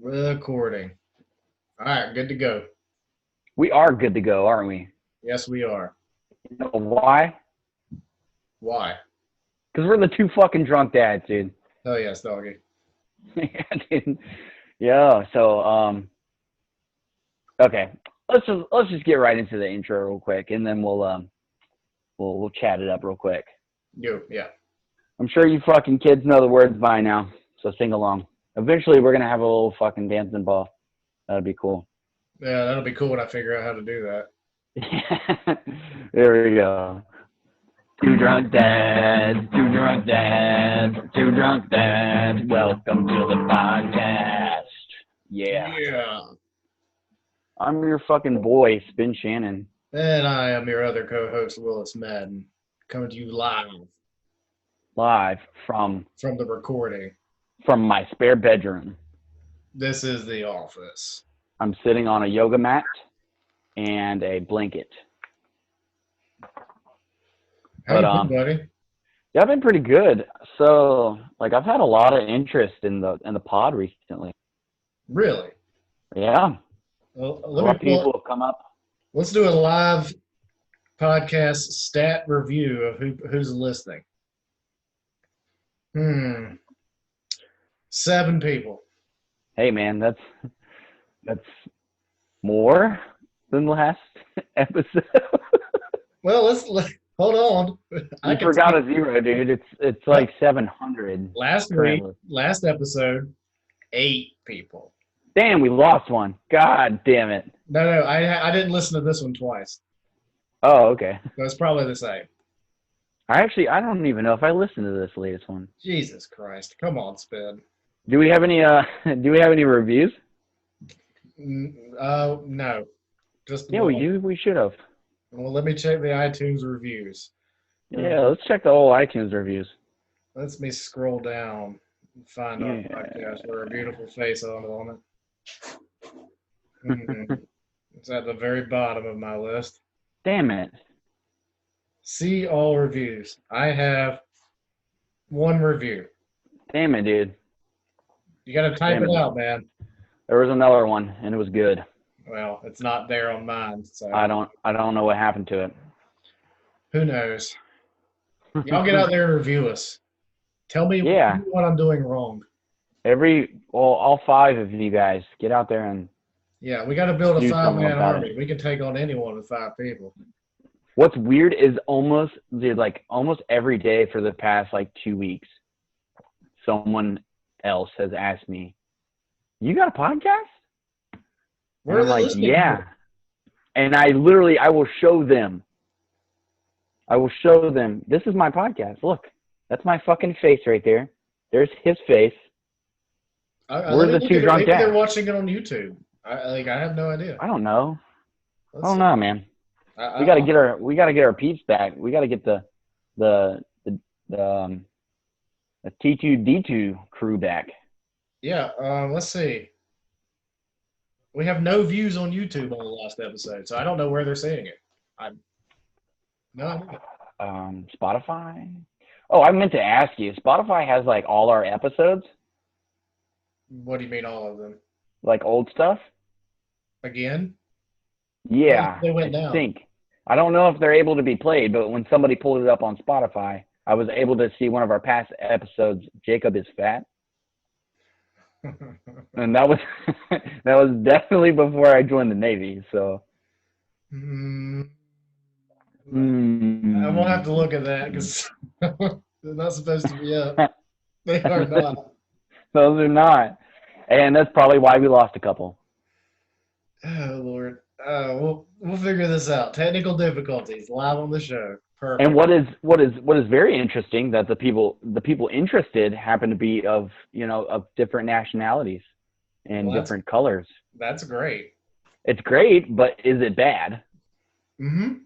Recording. All right, good to go. We are good to go, aren't we? Yes, we are. You know why? Why? Because we're the two fucking drunk dads, dude. Oh yes, doggy. Yeah, dude. Yeah. Okay. Let's just get right into the intro real quick, and then we'll chat it up real quick. Yeah. I'm sure you fucking kids know the words by now, so sing along. Eventually, we're gonna have a little fucking dancing ball. That'd be cool. Yeah, that'll be cool when I figure out how to do that. There we go. Two drunk dads, two drunk dads, two drunk dads. Welcome to the podcast. Yeah. Yeah. I'm your fucking boy, Spin Shannon. And I am your other co-host, Willis Madden, coming to you live Live from the recording. my spare bedroom. This is the office. I'm sitting on a yoga mat and a blanket. How you been, buddy? Yeah, I've been pretty good. So, I've had a lot of interest in the pod recently. Really? Yeah. Well, A lot of people have come up. Let's do a live podcast stat review of who's listening. 7 people. Hey, man, that's more than last episode. Well, let's hold on. I forgot a zero, dude. It's like 700. Last episode, 8 people. Damn, we lost one. God damn it. No, I didn't listen to this one twice. Oh, okay. So it's probably the same. I don't even know if I listened to this latest one. Jesus Christ! Come on, Spin. Do we have any reviews? No. Just yeah, one. we do. We should have. Well, let me check the iTunes reviews. Yeah, let's check the whole iTunes reviews. Let me scroll down and find our podcast with our beautiful face on it. It's at the very bottom of my list. Damn it. See all reviews. I have 1 review. Damn it, dude. You got to type it out, man. There was another one, and it was good. Well, it's not there on mine, so I don't know what happened to it. Who knows? Y'all get out there and review us. Tell me what I'm doing wrong. All 5 of you guys get out there and yeah, we got to build a 5-man army. We can take on anyone with 5 people. What's weird is almost every day for the past 2 weeks, someone else has asked me, "You got a podcast?" Where are they listening? Yeah. And I will show them. This is my podcast. Look, that's my fucking face right there. There's his face. We're the 2 drunk dads. Maybe they're watching it on YouTube. I have no idea. I don't know. I don't know, man. We gotta get our peeps back. We gotta get the T2D2 crew back. Yeah. Let's see. We have no views on YouTube on the last episode, so I don't know where they're seeing it. Spotify. Oh, I meant to ask you. Spotify has all our episodes. What do you mean, all of them? Old stuff. Again? Yeah, they went down. I don't know if they're able to be played, but when somebody pulled it up on Spotify, I was able to see one of our past episodes, Jacob is Fat. And that was definitely before I joined the Navy, so. I won't have to look at that because they're not supposed to be up. They are not. Those are not. And that's probably why we lost a couple. Oh, Lord. We'll figure this out. Technical difficulties live on the show. Perfect. And what is very interesting that the people interested happen to be of different nationalities and different colors. That's great. It's great, but is it bad? Mm-hmm.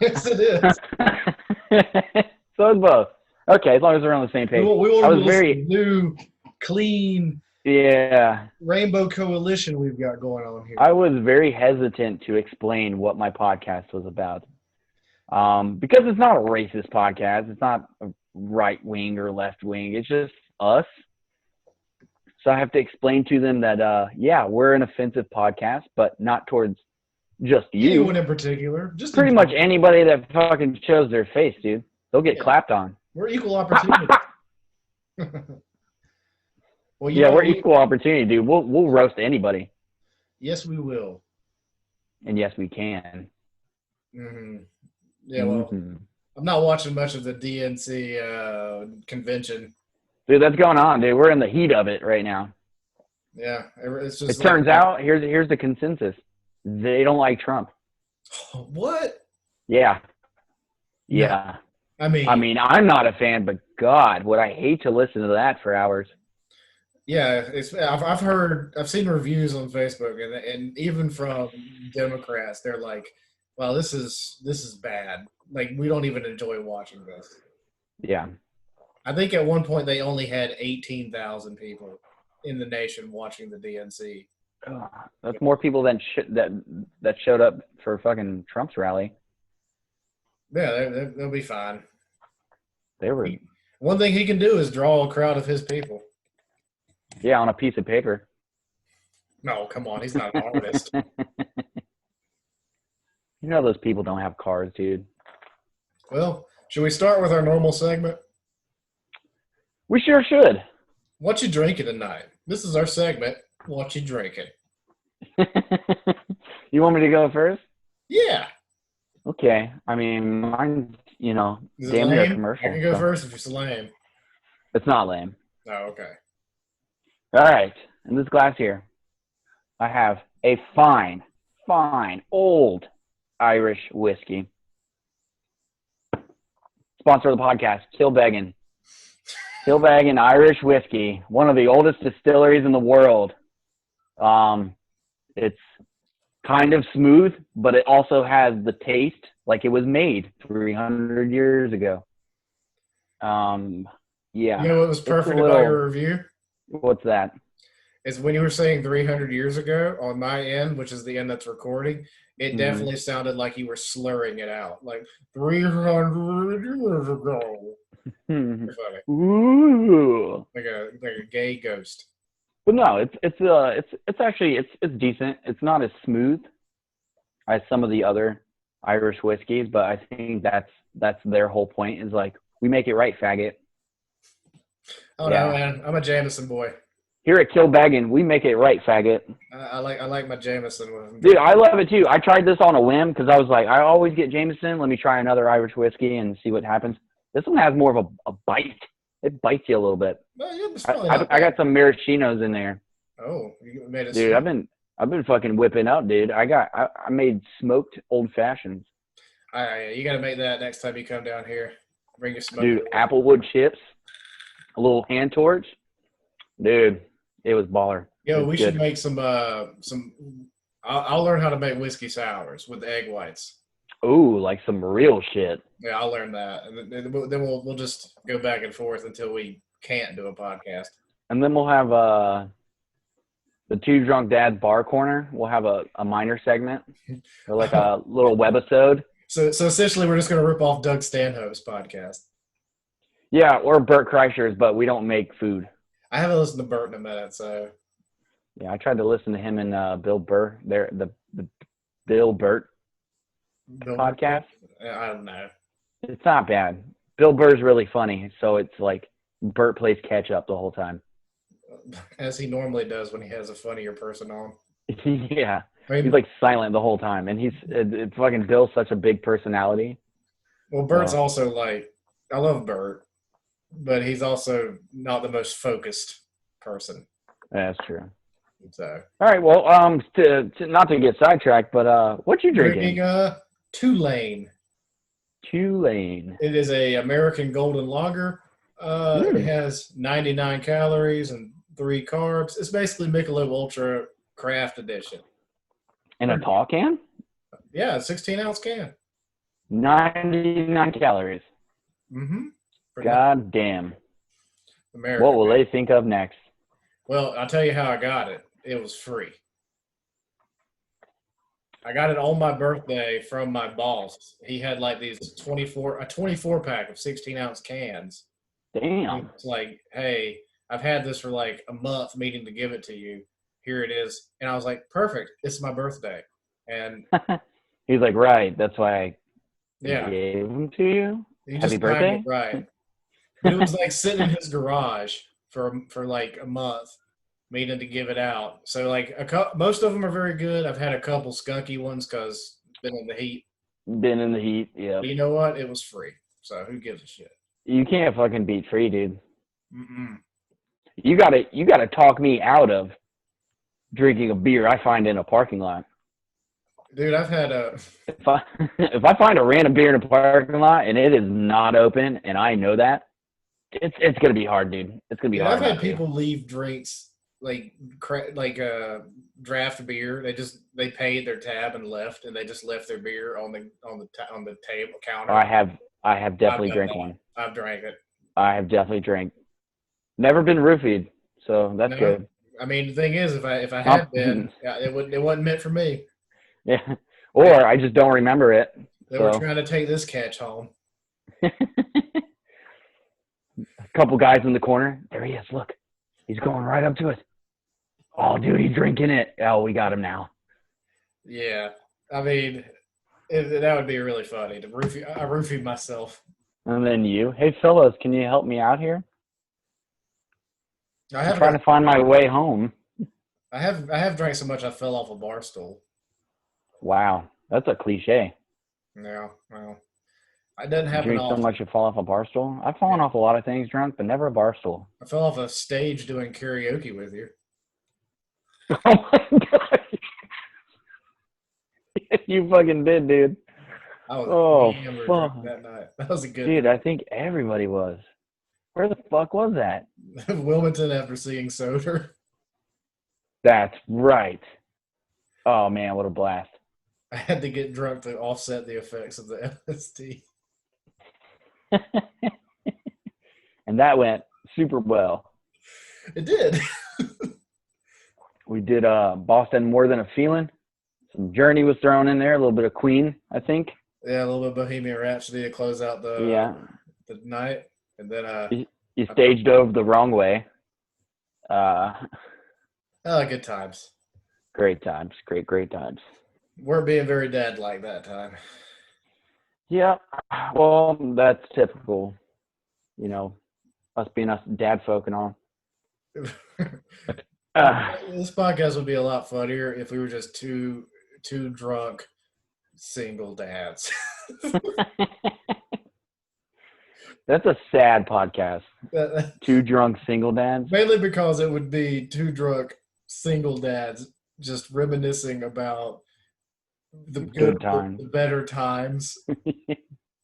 Yes, it is. So it's both. Okay, as long as we're on the same page. We want to new, clean. Yeah. Rainbow coalition we've got going on here. I was very hesitant to explain what my podcast was about. Because it's not a racist podcast. It's not a right wing or left wing. It's just us So I have to explain to them that, yeah, we're an offensive podcast, but not towards just you. Anyone in particular. Just Pretty in much general. anybody that fucking shows their face, dude. They'll get Yeah. clapped on. We're equal opportunity. Well, you Yeah, know, we're equal opportunity, dude. We'll roast anybody. yes, we will. And yes, we can. Hmm. Yeah, well, Mhm. I'm not watching much of the DNC convention. Dude, that's going on, dude. We're in the heat of it right now. Yeah, it's It just turns out, here's the consensus. They don't like Trump. What? Yeah. No. Yeah. I mean, I'm not a fan, but God, would I hate to listen to that for hours. yeah, I've seen reviews on Facebook, and even from Democrats, they're like, "Well, this is bad. Like, we don't even enjoy watching this." Yeah. I think at one point they only had 18,000 people in the nation watching the DNC. Ugh, that's more people than that showed up for fucking Trump's rally. Yeah, they'll be fine. They were, One thing he can do is draw a crowd of his people. yeah, on a piece of paper. No, come on, he's not an artist. You know those people don't have cars, dude. Well, should we start with our normal segment? We sure should. What you drinking tonight? This is our segment. What you drinking? You want me to go first? Yeah. Okay. I mean, mine's, Is it damn near a lame? commercial. I can go so first if it's lame. It's not lame. Oh, okay. All right. In this glass here, I have a fine, old Irish whiskey. Sponsor of the podcast, Kilbeggan. Kilbeggan Irish whiskey, one of the oldest distilleries in the world. It's kind of smooth, but it also has the taste like it was made 300 years ago. Yeah. You know what was perfect about your review? What's that? Is when you were saying 300 years ago on my end, which is the end that's recording, it definitely sounded like you were slurring it out. Like 300 years ago. You're funny. Ooh. Like a gay ghost. But no, it's actually it's decent. It's not as smooth as some of the other Irish whiskeys, but I think that's their whole point is like we make it right, faggot. Oh no, man, I'm a Jameson boy. Here at Kilbeggan, we make it right, faggot. I like my Jameson. Dude, I love it too. I tried this on a whim because I was like, I always get Jameson. Let me try another Irish whiskey and see what happens. This one has more of a bite. It bites you a little bit. Well, yeah, it's I got some maraschinos in there. Oh, you made it. Dude, I've been fucking whipping up, dude. I made smoked old fashions. All right, you got to make that next time you come down here. Bring your smoke. Dude, applewood chips, a little hand torch. Dude, it was baller. Yo, was we good. should make some. I'll learn how to make whiskey sours with egg whites. Ooh, like some real shit. Yeah, I'll learn that, and then we'll just go back and forth until we can't do a podcast. And then we'll have the Two Drunk Dads Bar Corner. We'll have a minor segment or like a little webisode. So essentially, we're just gonna rip off Doug Stanhope's podcast. Yeah, or Bert Kreischer's, but we don't make food. I haven't listened to Bert in a minute, so Yeah, I tried to listen to him and Bill Burr. The Bill Burt podcast. I don't know. It's not bad. Bill Burr's really funny, so it's like Burt plays catch up the whole time. As he normally does when he has a funnier person on. Yeah, I mean, he's like silent the whole time, and it's fucking Bill's such a big personality. well, Bert's also like, I love Bert, but he's also not the most focused person. That's true. So, All right, well, to not to get sidetracked, but what you drinking? Tulane. Tulane. It is a American Golden Lager. It has 99 calories and 3 carbs. It's basically Michelob Ultra Craft Edition. In a tall can? Yeah, a 16-ounce can. 99 calories. Mm-hmm. God damn. American. What will they think of next? Well, I'll tell you how I got it. It was free. I got it on my birthday from my boss. He had like these 24 pack of 16-ounce cans. Damn. It's like, hey, I've had this for like a month, meaning to give it to you. Here it is." And I was like, "Perfect. It's my birthday." And He's like, right. That's why I yeah, gave them to you. he Happy just timed it birthday. right. But it was like sitting in his garage for like a month, meaning to give it out. So like most of them are very good. I've had a couple skunky ones because been in the heat. Been in the heat. Yep. But you know what? It was free. So who gives a shit? You can't fucking beat free, dude. Mm-mm. You gotta talk me out of drinking a beer I find in a parking lot. Dude, I've had a If I find a random beer in a parking lot and it is not open and I know that, it's gonna be hard, dude. It's gonna be dude, hard I've had not to. people leave drinks like draft beer. They paid their tab and left, and they just left their beer on the table counter. I have definitely I've done drank that. one. I've drank it. I have definitely drank. Never been roofied, so that's No, good. I mean the thing is, if I Not- had been, yeah, it wasn't meant for me. yeah. Or I just don't remember it. They were So trying to take this catch home. a couple guys in the corner. There he is. Look, he's going right up to us. Oh, dude, he's drinking it. Oh, we got him now. Yeah, I mean that would be really funny to roofie. I roofied myself. And then you, hey fellas, can you help me out here? I I'm have trying to find my way home. I have drank so much I fell off a bar stool. Wow, that's a cliche. Yeah, well, it doesn't You happen drink so often. much you fall off a bar stool. I've fallen off a lot of things drunk, but never a bar stool. I fell off a stage doing karaoke with you. Oh my god, you fucking did, dude. I was Oh hammered fuck, that night. That was a good dude. I think everybody was. Where the fuck was that? night. Wilmington after seeing Soder. That's right. Oh man, what a blast. I had to get drunk to offset the effects of the LSD. And that went super well. It did. We did Boston More Than a Feeling. Some Journey was thrown in there, a little bit of Queen, I think. Yeah, a little bit of Bohemian Rhapsody to close out the night, and then You staged over the wrong way. good times. Great times. Great times. Weren't being very dad like that time. Yeah. Well, that's typical. You know, us being us dad folk and all. This podcast would be a lot funnier if we were just two drunk single dads. That's a sad podcast. Two drunk single dads. Mainly because it would be two drunk single dads just reminiscing about the Good times. the better times.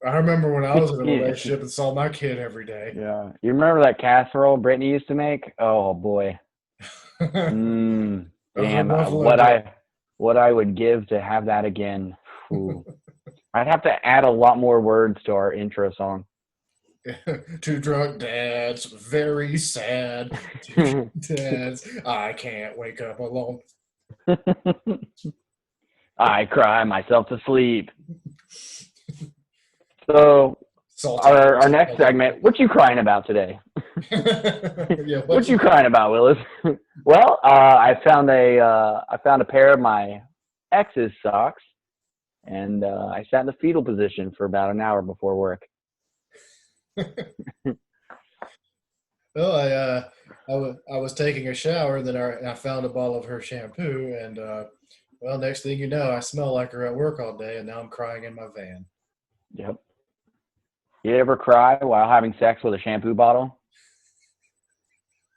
I remember when I was in a relationship and saw my kid every day. Yeah. You remember that casserole Brittany used to make? Oh boy. Damn. What I would give to have that again. Ooh. I'd have to add a lot more words to our intro song. Two drunk dads, very sad. Two dads, I can't wake up alone. I cry myself to sleep. So our next segment, what you crying about today? Yeah, what you crying about, Willis? Well, I found a pair of my ex's socks, and I sat in the fetal position for about an hour before work. Well, I was taking a shower, and then I found a bottle of her shampoo, and well, next thing you know, I smell like her at work all day, and now I'm crying in my van. Yep. You ever cry while having sex with a shampoo bottle?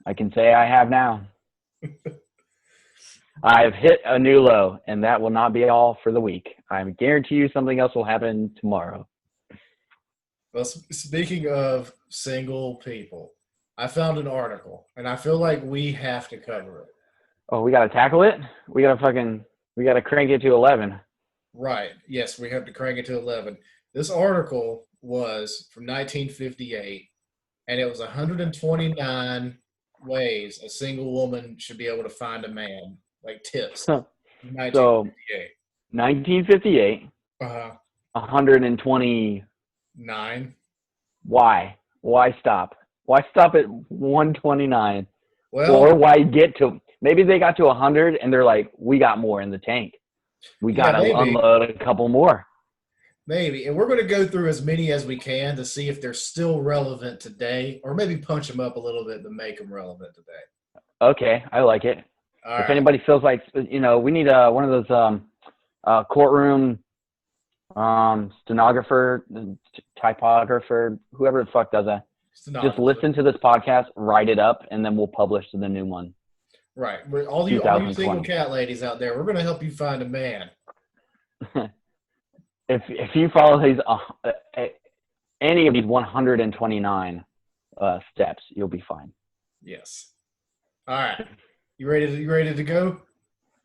I can say I have now. I've hit a new low, and that will not be all for the week. I guarantee you something else will happen tomorrow. Well, speaking of single people, I found an article, and I feel like we have to cover it. Oh, we got to tackle it? We got to crank it to 11. Right. Yes, we have to crank it to 11. This article was from 1958, and it was 129 ways a single woman should be able to find a man, like tips. So, 1958. 1958, 120. 9. Why? Why stop? Why stop at 129? Well, Or why get to? Maybe they got to 100 and they're like, we got more in the tank. We got to maybe. unload a couple more. Maybe. And we're going to go through as many as we can to see if they're still relevant today, or maybe punch them up a little bit to make them relevant today. Okay, I like it. All If right. anybody feels like, we need one of those courtroom stenographer, typographer, whoever the fuck does that. Just listen to this podcast, write it up, and then we'll publish the new one. Right. All you single cat ladies out there, we're going to help you find a man. If you follow these any of these 129 steps, you'll be fine. Yes. All right. You ready to go?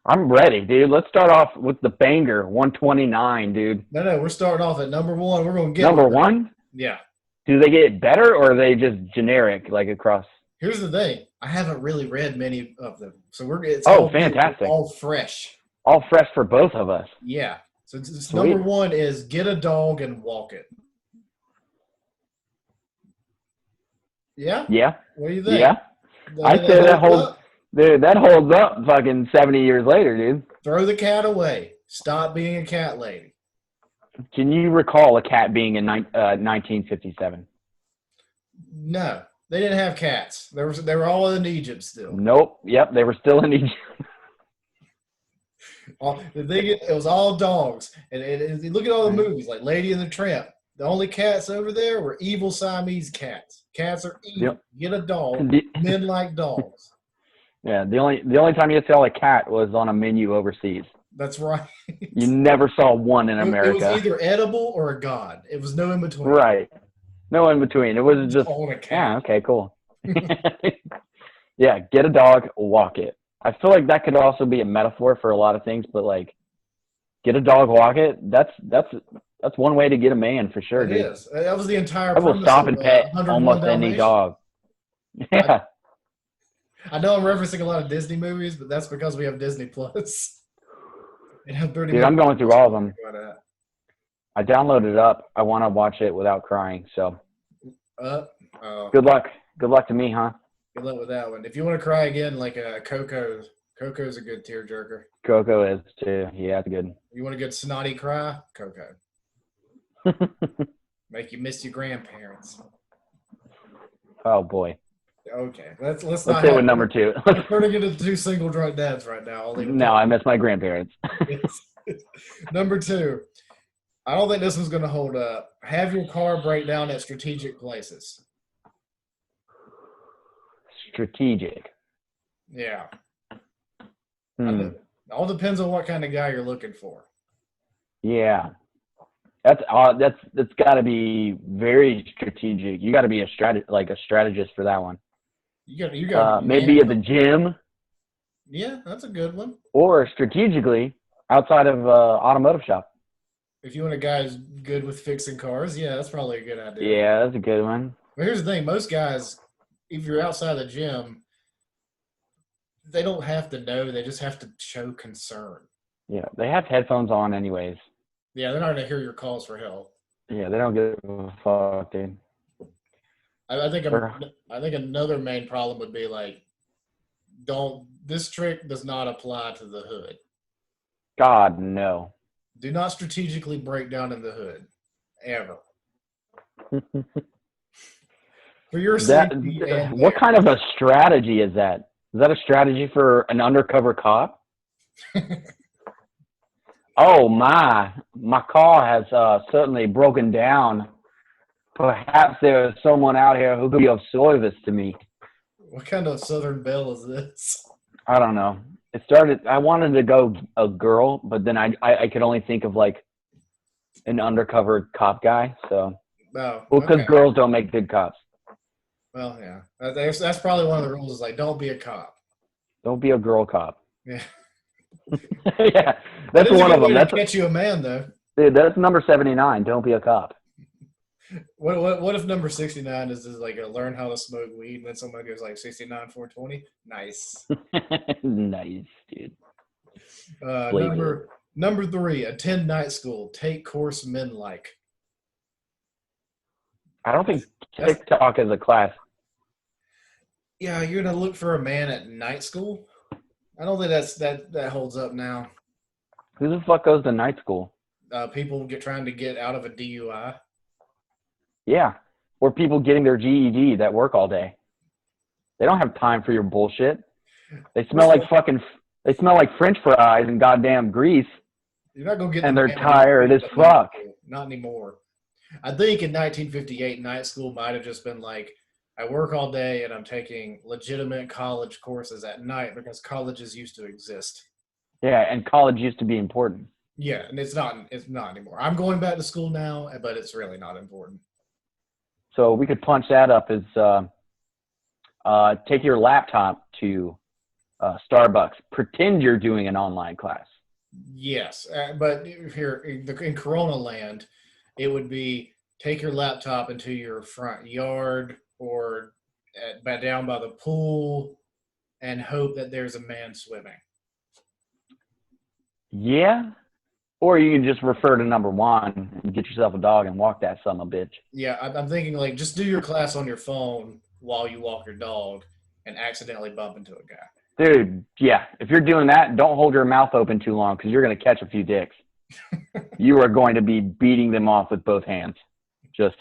I'm ready, dude. Let's start off with the banger, 129, dude. No, we're starting off at number one. We're going to get number one. Yeah. Do they get better, or are they just generic, like across? Here's the thing. I haven't really read many of them, so it's fantastic. all fresh. All fresh for both of us. Yeah. So number one is get a dog and walk it. Yeah? Yeah. What do you think? Yeah. I'd say that holds up fucking 70 years later, dude. Throw the cat away. Stop being a cat lady. Can you recall a cat being in 1957? No. They didn't have cats. They were all in Egypt still. Nope. Yep, they were still in Egypt. It was all dogs. And look at all the movies, like Lady and the Tramp. The only cats over there were evil Siamese cats. Cats are evil. Yep. Get a dog. Men like dogs. Yeah, the only time you saw a cat was on a menu overseas. That's right. You never saw one in America. It was either edible or a god. It was no in between. Right. No in between. It was just, yeah, okay, cool. Yeah, get a dog, walk it. I feel like that could also be a metaphor for a lot of things, but like, get a dog, walk it. That's one way to get a man for sure, dude. It is. That was the entire. I will stop and pet almost any dog. Yeah. I know I'm referencing a lot of Disney movies, but that's because we have Disney Plus. Dude, I'm going through all of them. I downloaded it up. I want to watch it without crying. So, good luck. Good luck to me, huh? Good luck with that one. If you want to cry again, like Coco's a good tearjerker. Coco is too. Yeah, it's good. You want a good snotty cry? Coco. Make you miss your grandparents. Oh boy. Okay, let's stay with number two. We're turning into two single drunk dads right now. No, I miss my grandparents. Number two. I don't think this one's going to hold up. Have your car break down at strategic places. Strategic. Yeah. All depends on what kind of guy you're looking for. Yeah. That's got to be very strategic. You got to be a strategist for that one. You got maybe at the gym. Yeah, that's a good one. Or strategically outside of automotive shop. If you want a guy who's good with fixing cars, yeah, that's probably a good idea. Yeah, that's a good one. But here's the thing: most guys, if you're outside the gym, they don't have to know; they just have to show concern. Yeah, they have headphones on anyways. Yeah, they're not going to hear your calls for help. Yeah, they don't give a fuck, dude. I think another main problem would be like, this trick does not apply to the hood. God, no. Do not strategically break down in the hood, ever. For your safety. What kind of a strategy is that? Is that a strategy for an undercover cop? Oh my car has certainly broken down. Perhaps there is someone out here who could be of service to me. What kind of Southern Belle is this? I don't know. I wanted to go a girl, but then I could only think of like an undercover cop guy. So, because girls don't make good cops. Well, yeah, that's probably one of the rules. Is like, don't be a cop. Don't be a girl cop. Yeah. Yeah, that's one of them. That's get you a man though. Dude, that's number 79. Don't be a cop. What if number 69 is like a learn how to smoke weed, and then somebody goes like 69 420? Nice. Nice, dude. Number 3, attend night school. Take course men like. I don't think TikTok is a class. Yeah, you're gonna look for a man at night school. I don't think that holds up now. Who the fuck goes to night school? People trying to get out of a DUI. Yeah. Or people getting their GED that work all day. They don't have time for your bullshit. They smell like they smell like French fries and goddamn grease. You're not gonna get. And they're tired as fuck. Not anymore. I think in 1958, night school might have just been like, I work all day and I'm taking legitimate college courses at night because colleges used to exist. Yeah, and college used to be important. Yeah, and it's not anymore. I'm going back to school now, but it's really not important. So we could punch that up as take your laptop to Starbucks. Pretend you're doing an online class. Yes, but here in Corona land, it would be take your laptop into your front yard or down by the pool and hope that there's a man swimming. Yeah. Or you can just refer to number 1 and get yourself a dog and walk that son of a bitch. Yeah, I'm thinking like just do your class on your phone while you walk your dog and accidentally bump into a guy. Dude, yeah. If you're doing that, don't hold your mouth open too long because you're going to catch a few dicks. You are going to be beating them off with both hands. You're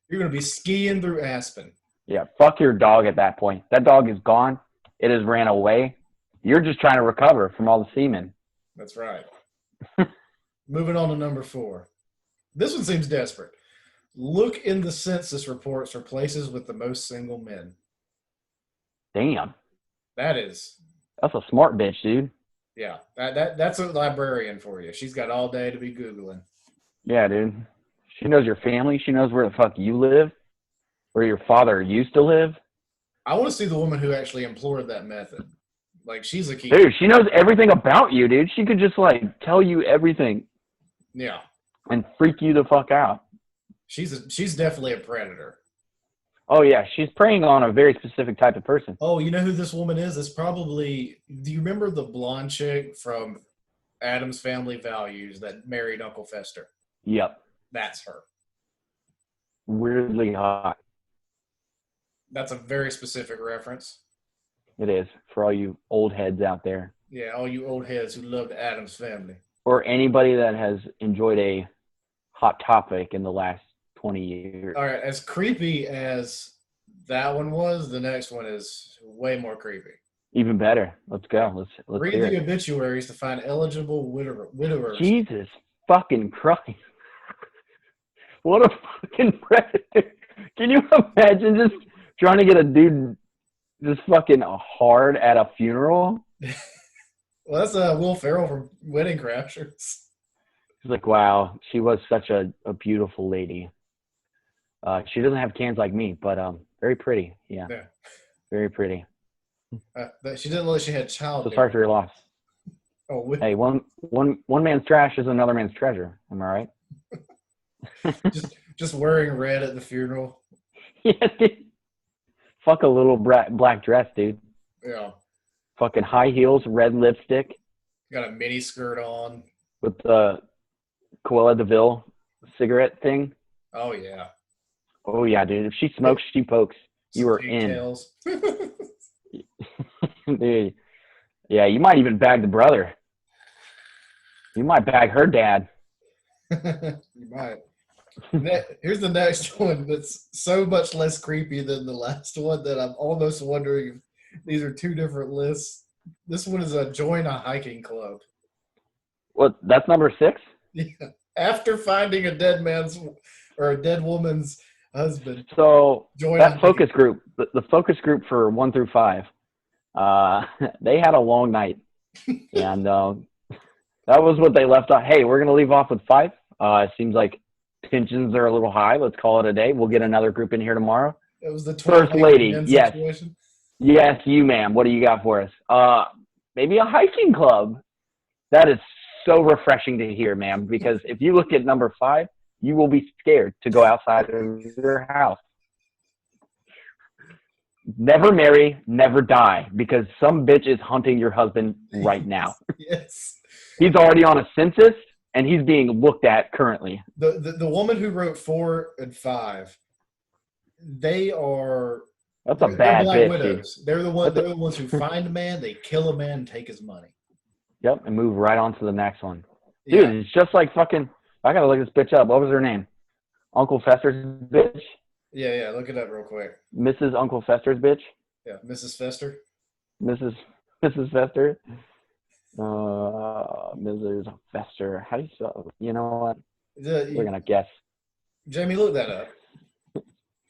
going to be skiing through Aspen. Yeah, fuck your dog at that point. That dog is gone. It has ran away. You're just trying to recover from all the semen. That's right. Moving on to number 4. This one seems desperate. Look in the census reports for places with the most single men. Damn. That's a smart bitch, dude. Yeah, that's a librarian for you. She's got all day to be Googling. Yeah, dude. She knows your family. She knows where the fuck you live, where your father used to live. I want to see the woman who actually employed that method. Like, she's a key. Dude, she knows everything about you, dude. She could just, like, tell you everything. Yeah. And freak you the fuck out. She's definitely a predator. Oh, yeah. She's preying on a very specific type of person. Oh, you know who this woman is? It's probably – do you remember the blonde chick from Addams Family Values that married Uncle Fester? Yep. That's her. Weirdly hot. That's a very specific reference. It is, for all you old heads out there. Yeah, all you old heads who love the Addams Family. Or anybody that has enjoyed a Hot Topic in the last 20 years. All right, as creepy as that one was, the next one is way more creepy. Even better. Let's go. Let's read the obituaries to find eligible widowers. Jesus fucking Christ. What a fucking predator. Can you imagine just trying to get a dude just fucking hard at a funeral? Well, that's Will Ferrell from Wedding Crashers. He's like, wow, she was such a beautiful lady. She doesn't have cans like me, but very pretty. Yeah. Very pretty. She didn't know she had child. So sorry for your loss. Oh, hey, one man's trash is another man's treasure. Am I right? just wearing red at the funeral. Yeah, dude. Fuck a little black dress, dude. Yeah. Fucking high heels, red lipstick. Got a mini skirt on. With the Cruella de Vil cigarette thing. Oh, yeah. Oh, yeah, dude. If she smokes, she pokes. You are in. Dude. Yeah, you might even bag the brother. You might bag her dad. You might. Here's the next one that's so much less creepy than the last one that I'm almost wondering if these are two different lists. This one is join a hiking club. What? That's number 6? Yeah. After finding a dead man's or a dead woman's husband. So that focus group, the focus group for 1 through 5, they had a long night, and that was what they left off. Hey, we're gonna leave off with 5. It seems like tensions are a little high. Let's call it a day. We'll get another group in here tomorrow. It was the First lady. Yes. Situation. Yes, you, ma'am. What do you got for us? Maybe a hiking club. That is so refreshing to hear, ma'am, because if you look at number 5, you will be scared to go outside of your house. Never marry, never die, because some bitch is hunting your husband right now. Yes. He's already on a census, and he's being looked at currently. The woman who wrote 4 and 5, they are That's a They're bad Black bitch, dude. Widows. They're the one. They're the ones who find a man, they kill a man, and take his money. Yep, and move right on to the next one. Dude, Yeah, it's just like fucking. I gotta look this bitch up. What was her name? Uncle Fester's bitch. yeah. Look it up real quick. Mrs. Uncle Fester's bitch. Yeah, Mrs. Fester. Mrs. Fester. Mrs. Fester. How do you spell it? You know what? We're gonna guess. Jamie, look that up.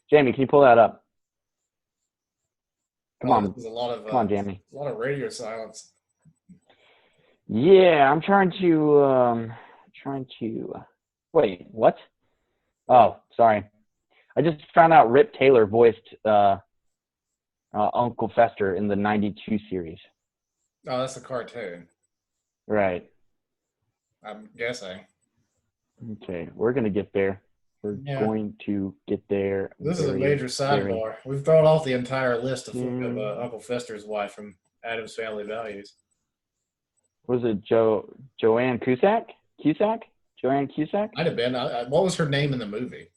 Jamie, can you pull that up? Come on, There's a lot of come on, Jamie. a lot of radio silence. Yeah, I'm trying to. Wait, what? Oh, sorry. I just found out Rip Taylor voiced Uncle Fester in the '92 series. Oh, that's a cartoon. Right. I'm guessing. Okay, we're gonna get there. We're going to get there. This is a major sidebar. We've thrown off the entire list of Uncle Fester's wife from Addams Family Values. Was it Joanne Cusack? Joanne Cusack? Might have been. What was her name in the movie?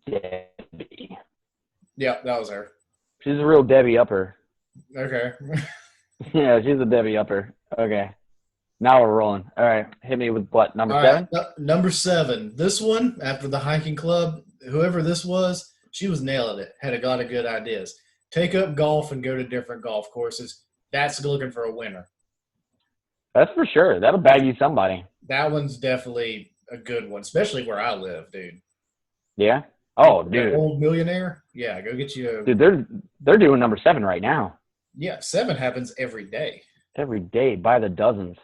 Debbie. Yeah, that was her. She's a real Debbie Upper. Okay. Yeah, she's a Debbie Upper. Okay. Now we're rolling. All right. Hit me with what? Number 7? Number 7. This one, after the hiking club, whoever this was, she was nailing it. Had a lot of good ideas. Take up golf and go to different golf courses. That's looking for a winner. That's for sure. That'll bag you somebody. That one's definitely a good one, especially where I live, dude. Yeah? Oh, dude. Old millionaire? Yeah, go get you a... Dude, they're doing number 7 right now. Yeah, 7 happens every day. Every day by the dozens.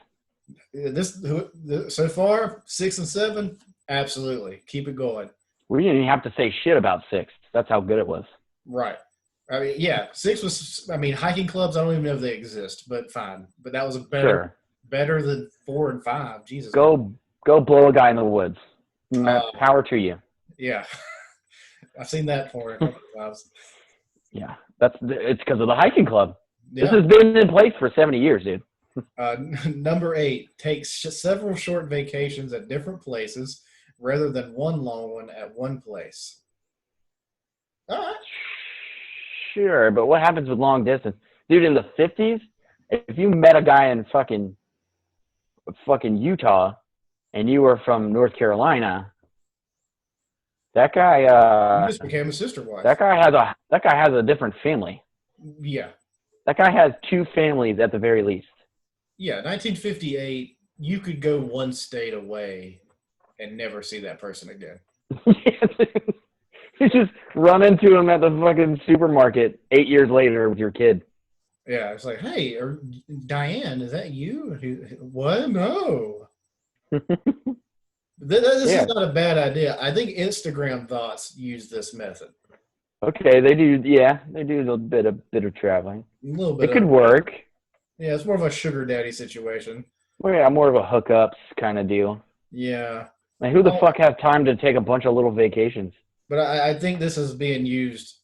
So far, 6 and 7, absolutely. Keep it going. We didn't even have to say shit about 6. That's how good it was. Right. I mean, yeah, 6 was, hiking clubs, I don't even know if they exist, but fine. But that was better than 4 and 5. Jesus. Go blow a guy in the woods. Power to you. Yeah. I've seen that porn a couple times. Yeah. It's because of the hiking club. Yeah. This has been in place for 70 years, dude. Number 8, take several short vacations at different places rather than one long one at one place. All right. Sure, but what happens with long distance? Dude, in the 50s, if you met a guy in fucking Utah and you were from North Carolina, that guy you just became a sister wife. That guy has a different family. Yeah. That guy has 2 families at the very least. Yeah, 1958, you could go one state away and never see that person again. You just run into him at the fucking supermarket 8 years later with your kid. Yeah, it's like, hey, Diane, is that you? What? No. This is not a bad idea. I think Instagram thoughts use this method. Okay, they do. Yeah, they do a bit of traveling. A little bit. It could work. Yeah, it's more of a sugar daddy situation. Well, yeah, more of a hookups kind of deal. Yeah. Like, who the fuck has time to take a bunch of little vacations? But I think this is being used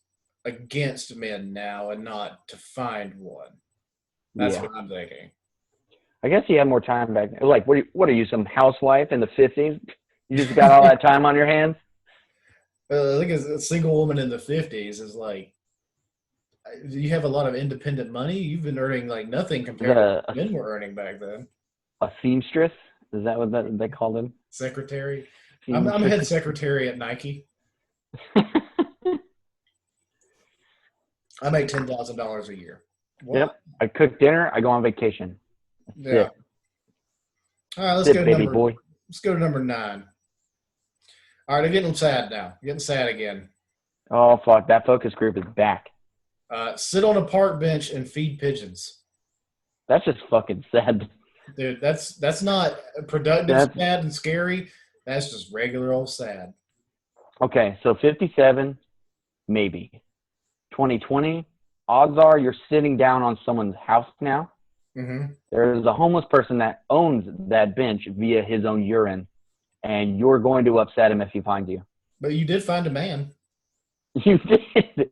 against men now and not to find one. That's what I'm thinking. I guess you had more time back then. Like, what are you, some housewife in the 50s? You just got all that time on your hands? I think a single woman in the 50s is like, you have a lot of independent money. You've been earning like nothing compared to what men were earning back then. A seamstress? Is that what they called them? Secretary. I'm head secretary at Nike. I make $10,000 a year. What? Yep. I cook dinner. I go on vacation. That's it. All right, let's go to number 9. All right, I'm getting sad now. I'm getting sad again. Oh, fuck. That focus group is back. Sit on a park bench and feed pigeons. That's just fucking sad. Dude, that's not productive, sad, and scary. That's just regular old sad. Okay, so 57, maybe. 2020, odds are you're sitting down on someone's house now. Mm-hmm. There's a homeless person that owns that bench via his own urine, and you're going to upset him if he finds you. But you did find a man. You did.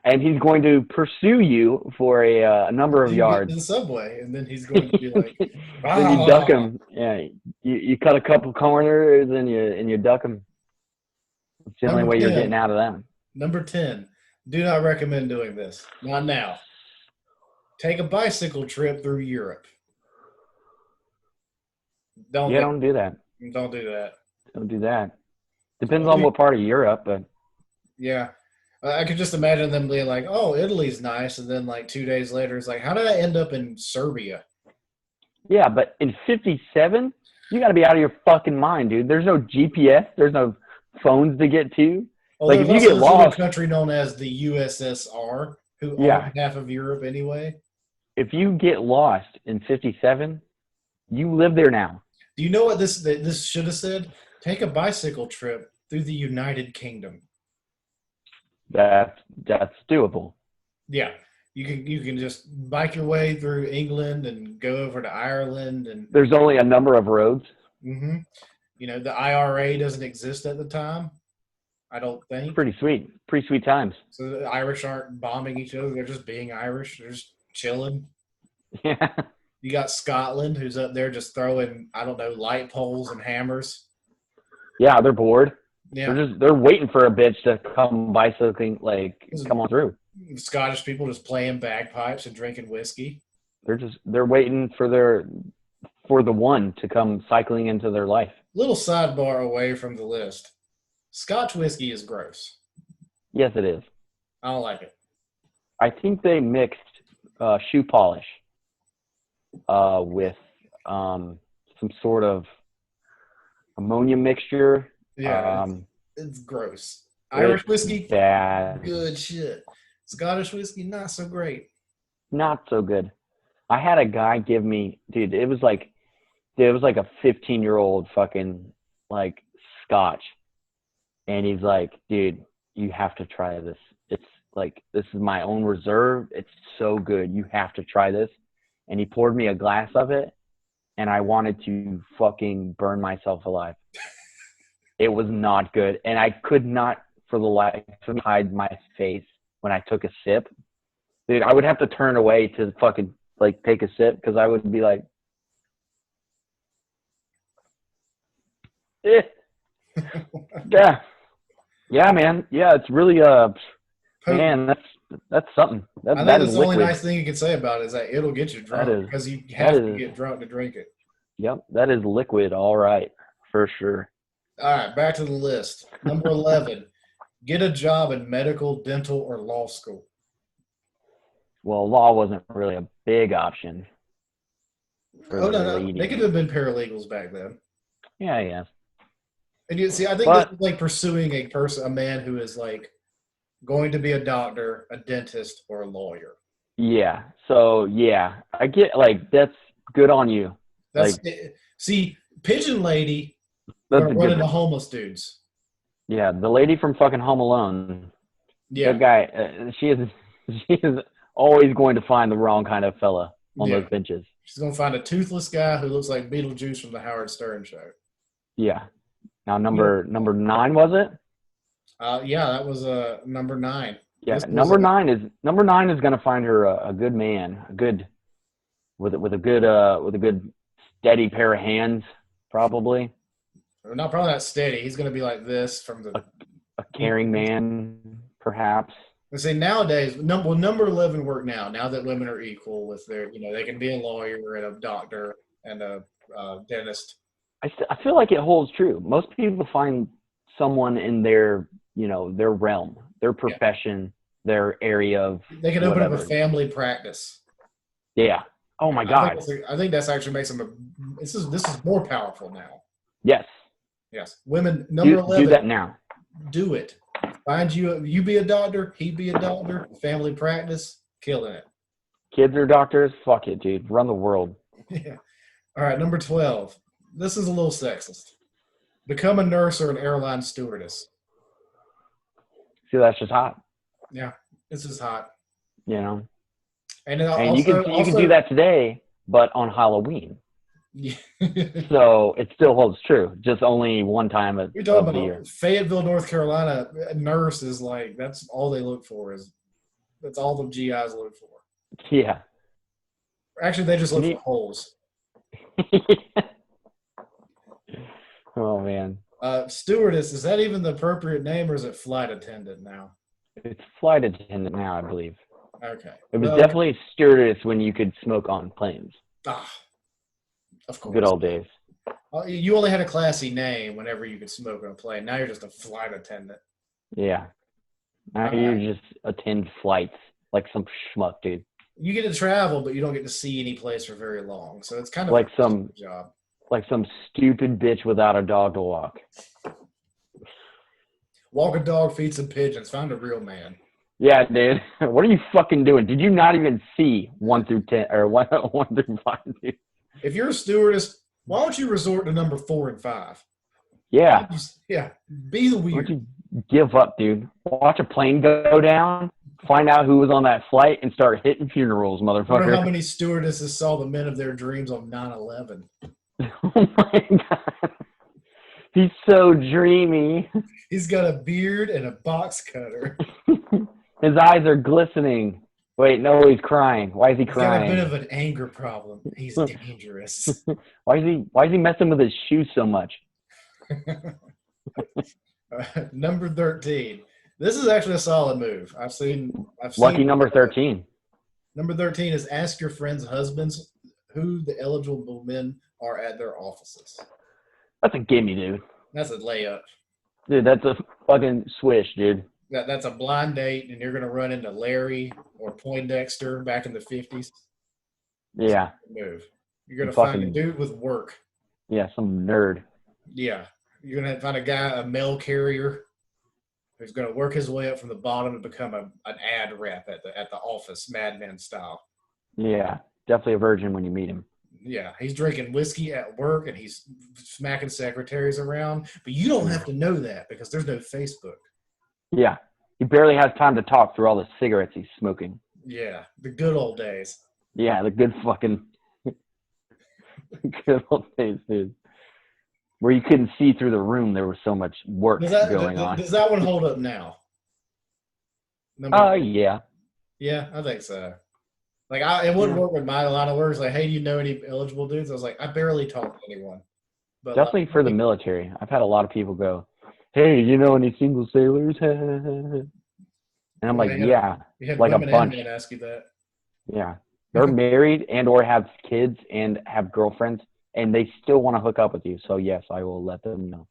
And he's going to pursue you for a number of yards. In the subway, and then he's going to be like, then you duck him. Yeah, you cut a couple corners and you duck him. It's the only way you're getting out of them. Number 10, Do not recommend doing this. Not now. Take a bicycle trip through Europe. Don't Yeah, do, don't do that. don't do that. Don't do that. Depends on what part of Europe, but Yeah. I could just imagine them being like, "Oh, Italy's nice," and then like 2 days later, it's like, "How did I end up in Serbia?" yeah, but in 57, you got to be out of your fucking mind, dude. There's no GPS. There's no phones to get to. Well, Like, there's if you also get this little lost, country known as the USSR, who yeah, owned half of Europe anyway. if you get lost in 57, you live there now. Do you know what this should have said? Take a bicycle trip through the United Kingdom. That's doable. Yeah, you can just bike your way through England and go over to Ireland and There's only a number of roads. hmm the IRA doesn't exist at the time. I don't think. Pretty sweet. Pretty sweet times. So the Irish aren't bombing each other. They're just being Irish. They're just chilling. Yeah. You got Scotland, who's up there just throwing, I don't know, light poles and hammers. Yeah, they're bored. Yeah. They're waiting for a bitch to come bicycling, like come on through. Scottish people just playing bagpipes and drinking whiskey. They're waiting for the one to come cycling into their life. Little sidebar away from the list. Scotch whiskey is gross. Yes, it is. I don't like it. I think they mixed shoe polish with some sort of ammonia mixture. Yeah, it's gross. Irish whiskey, bad. good shit. Scottish whiskey, not so great. Not so good. I had a guy give me, dude, it was like a 15-year-old fucking like Scotch. And he's like, dude, you have to try this. It's like, this is my own reserve. It's so good. You have to try this. And he poured me a glass of it. And I wanted to fucking burn myself alive. It was not good. And I could not for the life of me hide my face when I took a sip. Dude, I would have to turn away to fucking like take a sip because I would be like, eh. Yeah. Yeah, man. Yeah, it's really man, that's something. I think That that's is the only liquid. nice thing you can say about it is that it'll get you drunk That is- because you have to is- get drunk to drink it. Yep, that is liquid, all right, for sure. All right, back to the list. Number 11, get a job in medical, dental, or law school. Well, law wasn't really a big option. For Oh, the no. lady. They could have been paralegals back then. Yeah. And you see, I think But- this is like pursuing a man who is like going to be a doctor, a dentist, or a lawyer. Yeah. So yeah, I get like that's good on you. That's see, Pigeon Lady That's are a running good. to homeless dudes. Yeah, the lady from fucking Home Alone. Yeah, That guy. She is always going to find the wrong kind of fella on Yeah. those benches. she's gonna find a toothless guy who looks like Beetlejuice from the Howard Stern show. Yeah. Now number 9 was it? Yeah, that was number 9. Yeah. This was Number a- 9 is going to find her a good man, a good with a good steady pair of hands, probably Not probably not steady. He's gonna be like this from the. a caring man, perhaps. I say nowadays, number 11 work now that women are equal with their, they can be a lawyer and a doctor and a dentist. I feel like it holds true. Most people find someone in their their realm, their profession, their area of They can open up a whatever. family practice. Yeah. Oh my God. I think that's actually makes them. This is more powerful now. Yes. Yes, women. Number 11. Do that now. Do it. Find you be a doctor. He be a doctor. Family practice. Killing it. Kids are doctors. Fuck it, dude. Run the world. Yeah. All right. Number 12. This is a little sexist. Become a nurse or an airline stewardess. See, that's just hot. Yeah, this is hot. You know. And And you can do that today, but on Halloween. Yeah. So it still holds true. Just only one time of You're talking the year. about Fayetteville, North Carolina. A nurse is like that's all they look for that's all the GIs look for. Yeah. Actually, they just look You- for holes. Oh man. Stewardess, is that even the appropriate name, or is it flight attendant now? It's flight attendant now, I believe. Okay. It was Well, definitely a stewardess when you could smoke on planes. ah, of course. Good old days. You only had a classy name whenever you could smoke on a plane. Now you're just a flight attendant. Yeah. Now you just attend flights like some schmuck, dude. You get to travel, but you don't get to see any place for very long. So it's kind of Like a some job. Like some stupid bitch without a dog to walk. Walk a dog, feed some pigeons. Find a real man. Yeah, dude. What are you fucking doing? Did you not even see 1 through 10 or 1 through 5? Dude? If you're a stewardess, why don't you resort to number 4 and 5? Yeah. Yeah. Be the Why weird. don't you give up, dude? Watch a plane go down, find out who was on that flight, and start hitting funerals, I wonder motherfucker. how many stewardesses saw the men of their dreams on 9/11. Oh my god. He's so dreamy. He's got a beard and a box cutter. His eyes are glistening. Wait, no, he's crying. Why is he He's got a bit crying? of an anger problem. He's dangerous. Why is he messing with his shoes so much? Number 13. This is actually a solid move. I've seen Lucky number 13. Number 13 is ask your friends' husbands who the eligible men are at their offices. That's a gimme, dude. That's a layup. Dude, that's a fucking swish, dude. That's a blind date, and you're going to run into Larry or Poindexter back in the 50s. Yeah. Move. You're going to find a dude with work. Yeah, some nerd. Yeah. You're going to find a guy, a mail carrier, who's going to work his way up from the bottom and become an ad rep at the office, Mad Men style. Yeah, definitely a virgin when you meet him. Yeah, he's drinking whiskey at work and he's smacking secretaries around. But you don't have to know that because there's no Facebook. Yeah, he barely has time to talk through all the cigarettes he's smoking. Yeah, the good old days. Yeah, the good fucking good old days, dude. Where you couldn't see through the room, there was so much work going on. Does that one hold up now? Yeah. Yeah, I think so. Like, it wouldn't work with my line of work. It's like, hey, do you know any eligible dudes? I was like, I barely talk to anyone. But definitely for the military. I've had a lot of people go, hey, you know any single sailors? And I'm like, yeah, like a bunch. Ask you that. Yeah. They're married and or have kids and have girlfriends, and they still want to hook up with you. So, yes, I will let them know.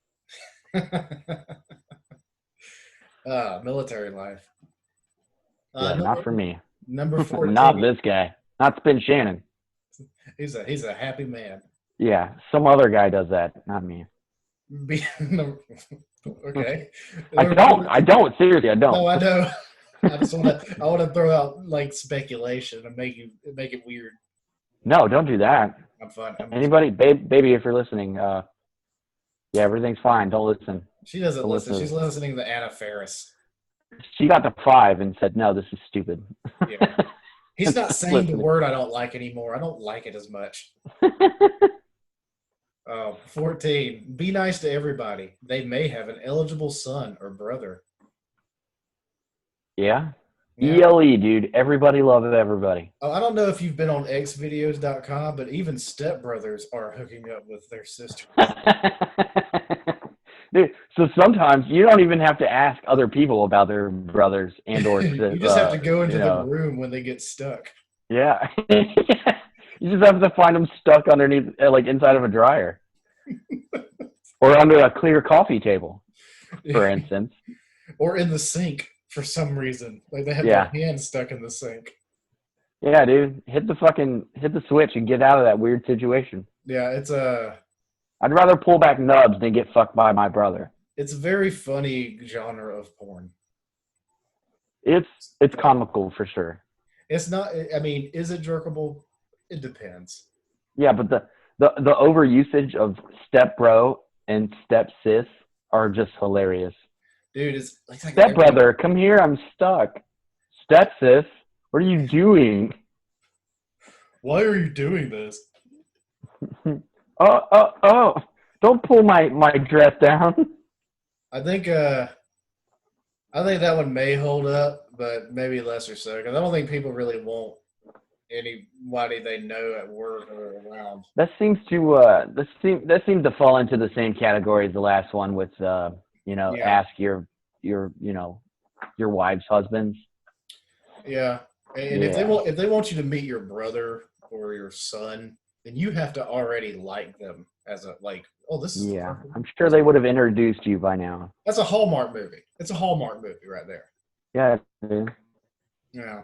Military life. Yeah, not for me. Number 14. Not this guy. Not Spin Shannon. He's a happy man. Yeah, some other guy does that, not me. Okay. I don't. Seriously, I don't. No, I know. I want to throw out like speculation and make it weird. No, don't do that. I'm fine. Anybody, baby, if you're listening, yeah, everything's fine. Don't listen. She doesn't listen. She's listening to Anna Faris. She got the 5 and said, no, this is stupid. Yeah. He's not saying the word I don't like anymore. I don't like it as much. 14. Be nice to everybody. They may have an eligible son or brother. Yeah. ELE, dude. Everybody loves everybody. Oh, I don't know if you've been on xvideos.com, but even stepbrothers are hooking up with their sisters. Dude, so sometimes you don't even have to ask other people about their brothers and or you just have to go into the room when they get stuck. Yeah. You just have to find them stuck underneath, like inside of a dryer. Or under a clear coffee table, for instance. Or in the sink for some reason. Like they have their hands stuck in the sink. Yeah, dude. Hit the switch and get out of that weird situation. Yeah, it's I'd rather pull back nubs than get fucked by my brother. It's a very funny genre of porn. It's comical for sure. It's not. I mean, is it jerkable? It depends. Yeah, but the overusage of step bro and step sis are just hilarious. Dude, it's like step brother, come here, I'm stuck. Step sis, what are you doing? Why are you doing this? Oh! Don't pull my dress down. I think that one may hold up, but maybe less or so. Because I don't think people really want anybody they know at work or around. That seems to fall into the same category as the last one with ask your your wife's husbands. Yeah, and if they want you to meet your brother or your son, then you have to already like them as a like. Oh, this is Yeah, I'm sure they would have introduced you by now. that's a Hallmark movie. It's a Hallmark movie right there. Yeah, dude. Yeah.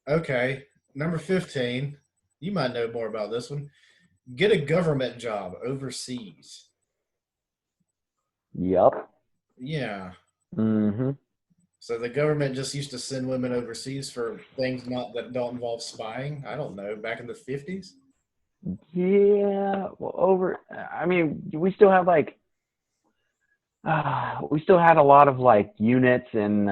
Okay. Number 15. You might know more about this one. Get a government job overseas. Yup. Yeah. Mm-hmm. So the government just used to send women overseas for things not that don't involve spying. I don't know. Back in the 50s. Yeah. Well, I mean, we still have like, we still had a lot of like units and,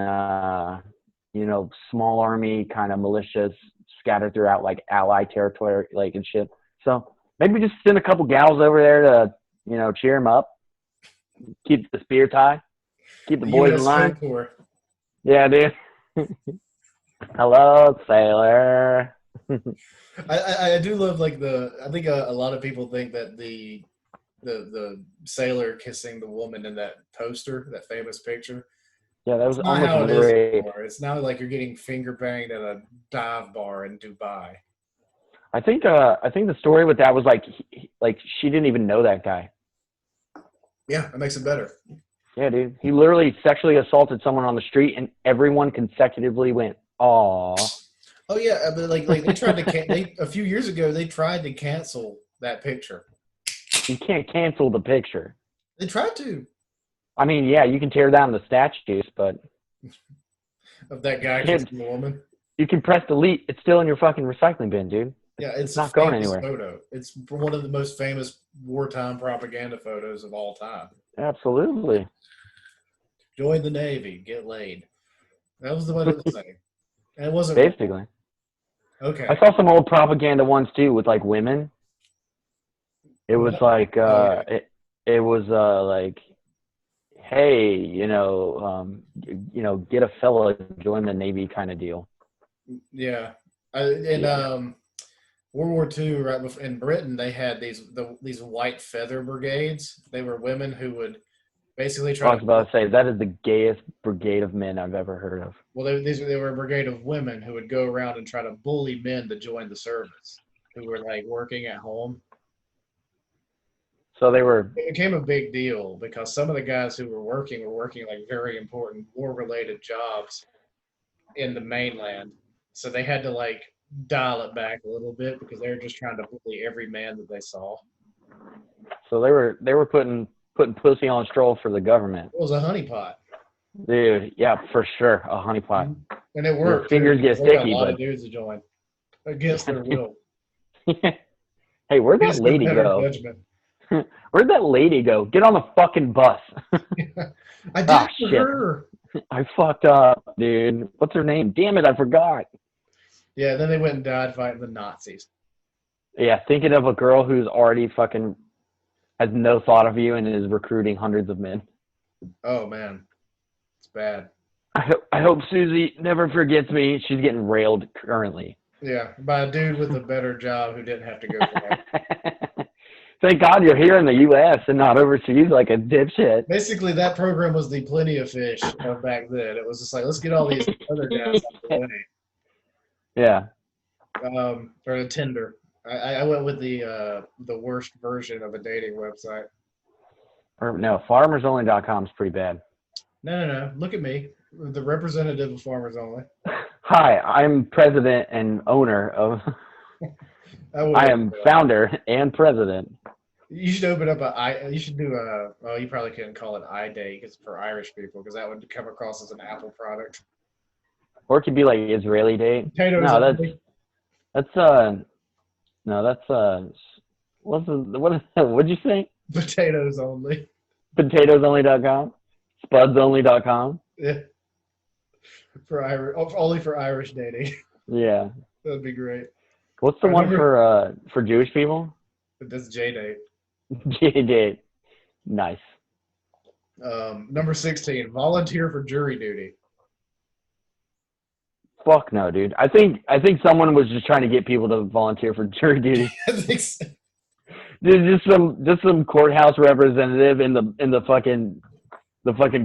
small army kind of militias scattered throughout like Allied territory, like and shit. So maybe just send a couple gals over there to, cheer them up, keep the spear tie, keep the boys in US line. Tour. Yeah, dude. Hello, sailor. I do love like I think a lot of people think that the sailor kissing the woman in that poster, that famous picture. Yeah, that was It's not how almost it is rape. anymore. It's now like you're getting finger banged at a dive bar in Dubai. I think the story with that was like she didn't even know that guy. Yeah, that makes it better. Yeah, dude. He literally sexually assaulted someone on the street, and everyone consecutively went, "Aw." Oh yeah, but like they tried to a few years ago they tried to cancel that picture. You can't cancel the picture. They tried to. I mean, yeah, you can tear down the statues, but Of that guy kissing the woman. you can press delete. It's still in your fucking recycling bin, dude. Yeah, it's not a going famous anywhere. photo. It's one of the most famous wartime propaganda photos of all time. Absolutely. Join the Navy, get laid. That was the one it was saying. And it wasn't Basically. okay. I saw some old propaganda ones too with like women. It was like it was like, hey, get a fella, join the Navy kind of deal. Yeah. World War II, right before, in Britain, they had these white feather brigades. They were women who would basically try I was about to say that is the gayest brigade of men I've ever heard of. Well, they were a brigade of women who would go around and try to bully men to join the service, who were like working at home. So they were. It became a big deal because some of the guys who were working like very important war-related jobs in the mainland. So they had to like dial it back a little bit because they were just trying to bully every man that they saw. So they were putting pussy on a stroll for the government. It was a honeypot. Dude, yeah, for sure, a honeypot. And it worked. Your fingers get sticky, got a lot but of dudes to join against their will. Hey, where'd that lady go? Where'd that lady go? Get on the fucking bus. I did it for her. I fucked up, dude. What's her name? Damn it, I forgot. Yeah, then they went and died fighting the Nazis. Yeah, thinking of a girl who's already fucking has no thought of you and is recruiting hundreds of men. Oh man, it's bad. I hope Susie never forgets me. She's getting railed currently. Yeah, by a dude with a better job who didn't have to go for it. Thank God you're here in the U.S. and not overseas like a dipshit. Basically, that program was the Plenty of Fish of back then. It was just like, let's get all these other guys out the way. Yeah. Or a Tinder. I went with the worst version of a dating website. Or no, farmersonly.com is pretty bad. No. Look at me, the representative of Farmers Only. Hi, I'm president and owner of. I am founder and president. You should open up you should do well, you probably couldn't call it iDate because for Irish people, because that would come across as an Apple product. Or it could be like Israeli date. Potatoes No, only. What'd you say? Potatoes only. Potatoesonly.com? Spudsonly.com? Yeah. Only for Irish dating. Yeah. That'd be great. What's the one for Jewish people? That's J-Date. J-Date. Nice. Number 16, volunteer for jury duty. Fuck no, dude. I think someone was just trying to get people to volunteer for jury duty. I think so. Just some courthouse representative in the fucking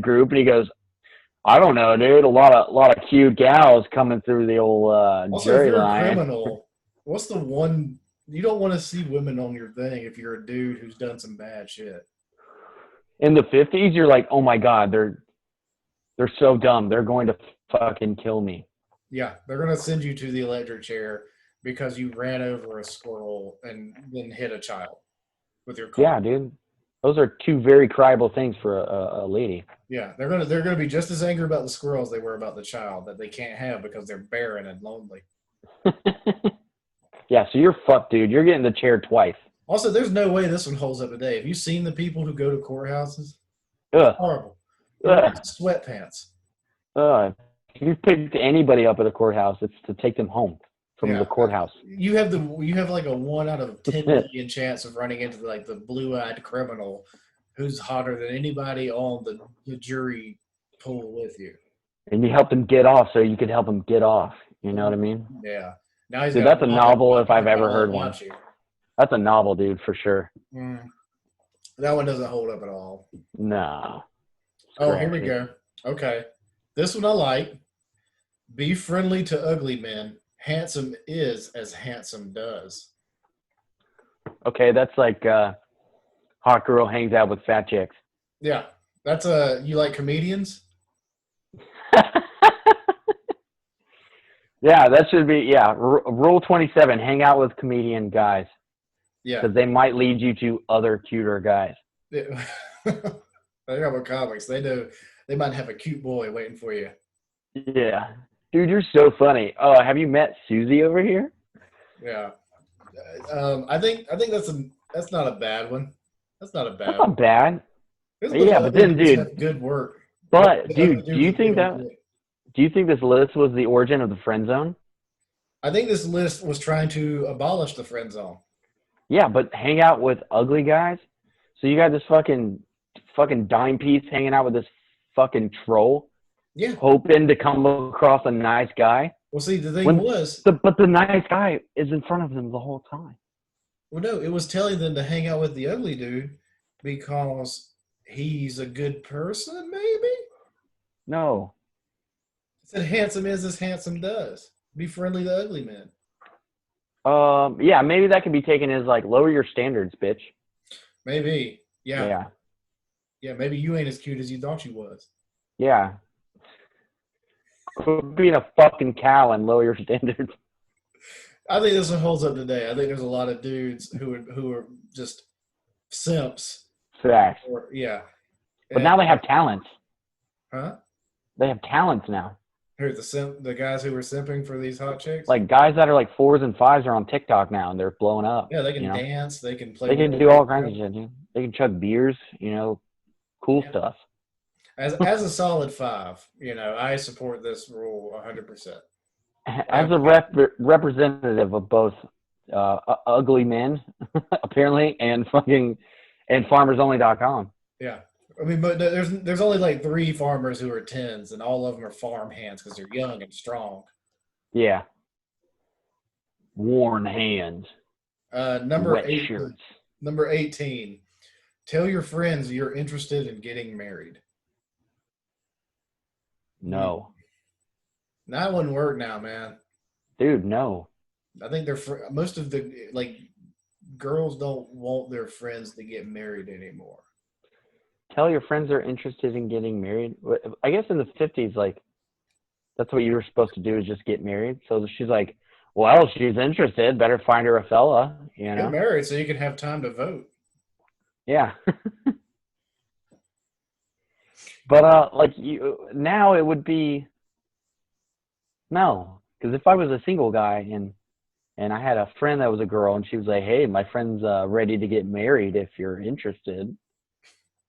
group, and he goes, I don't know, dude. A lot of cute gals coming through the old Also, if jury you're a line. criminal, what's the one you don't want to see women on your thing if you're a dude who's done some bad shit? In the 50s, you're like, oh my god, they're so dumb. They're going to fucking kill me. Yeah, they're gonna send you to the electric chair because you ran over a squirrel and then hit a child with your car. Yeah, dude. Those are two very cryable things for a lady. Yeah, they're gonna be just as angry about the squirrel as they were about the child that they can't have because they're barren and lonely. Yeah, so you're fucked, dude. You're getting the chair twice. Also, there's no way this one holds up today. Have you seen the people who go to courthouses? Ugh. Horrible. They're wearing Ugh. sweatpants. If you pick anybody up at a courthouse, it's to take them home from Yeah. the courthouse. You have like a 1 out of 10 million chance of running into like the blue-eyed criminal who's hotter than anybody on the jury pool with you. And you help them get off so you can help them get off. You know what I mean? Yeah. Now he's Dude, got that's a novel if I've ever heard one. about you. That's a novel, dude, for sure. That one doesn't hold up at all. No. Oh, here we go. Okay. This one I like. Be friendly to ugly men. Handsome is as handsome does. Okay, that's like hot girl hangs out with fat chicks. Yeah. That's you like comedians? Yeah, that should be, Rule 27, hang out with comedian guys. Yeah. Because they might lead you to other cuter guys. They got with comics. They know they might have a cute boy waiting for you. Yeah. Dude, you're so funny. Oh, have you met Susie over here? Yeah. I think that's not a bad one. That's not a bad That's one. not bad. There's Yeah, but then, dude, have good work. But, The dude, other do you dudes think really that? good. Do you think this list was the origin of the friend zone? I think this list was trying to abolish the friend zone. Yeah, but hang out with ugly guys. So you got this fucking dime piece hanging out with this fucking troll, Yeah. hoping to come across a nice guy. Well, see, the thing was, But the nice guy is in front of them the whole time. well, no, it was telling them to hang out with the ugly dude because he's a good person, maybe? No. It said handsome is as handsome does. Be friendly to ugly men. Yeah, maybe that could be taken as like lower your standards, bitch. Maybe. Yeah. Yeah. Yeah, maybe you ain't as cute as you thought you was. Yeah. Quit being a fucking cow and lower your standards. I think this one holds up today. I think there's a lot of dudes who are just simps. Facts. Or, yeah. But now they have talents. Huh? They have talents now. Who the guys who were simping for these hot chicks? Like guys that are like 4s and 5s are on TikTok now and they're blowing up. yeah, they can you know? dance. They can play. They can do all kinds of shit, dude. They can chug beers, cool stuff. As a solid 5, I support this rule 100%. As a representative of both ugly men, apparently, and farmersonly.com. Yeah. I mean, but there's only like 3 farmers who are 10s, and all of them are farm hands because they're young and strong. Yeah. Worn hands. Number Wet 8. shirts. Number 18. Tell your friends you're interested in getting married. No. That wouldn't work now, man. Dude, no. I think most of the girls don't want their friends to get married anymore. Tell your friends they're interested in getting married. I guess in the 50s, like, that's what you were supposed to do is just get married. So she's like, well, she's interested. Better find her a fella, Get married so you can have time to vote. Yeah. But, now it would be no. Because if I was a single guy and I had a friend that was a girl and she was like, hey, my friend's ready to get married if you're interested.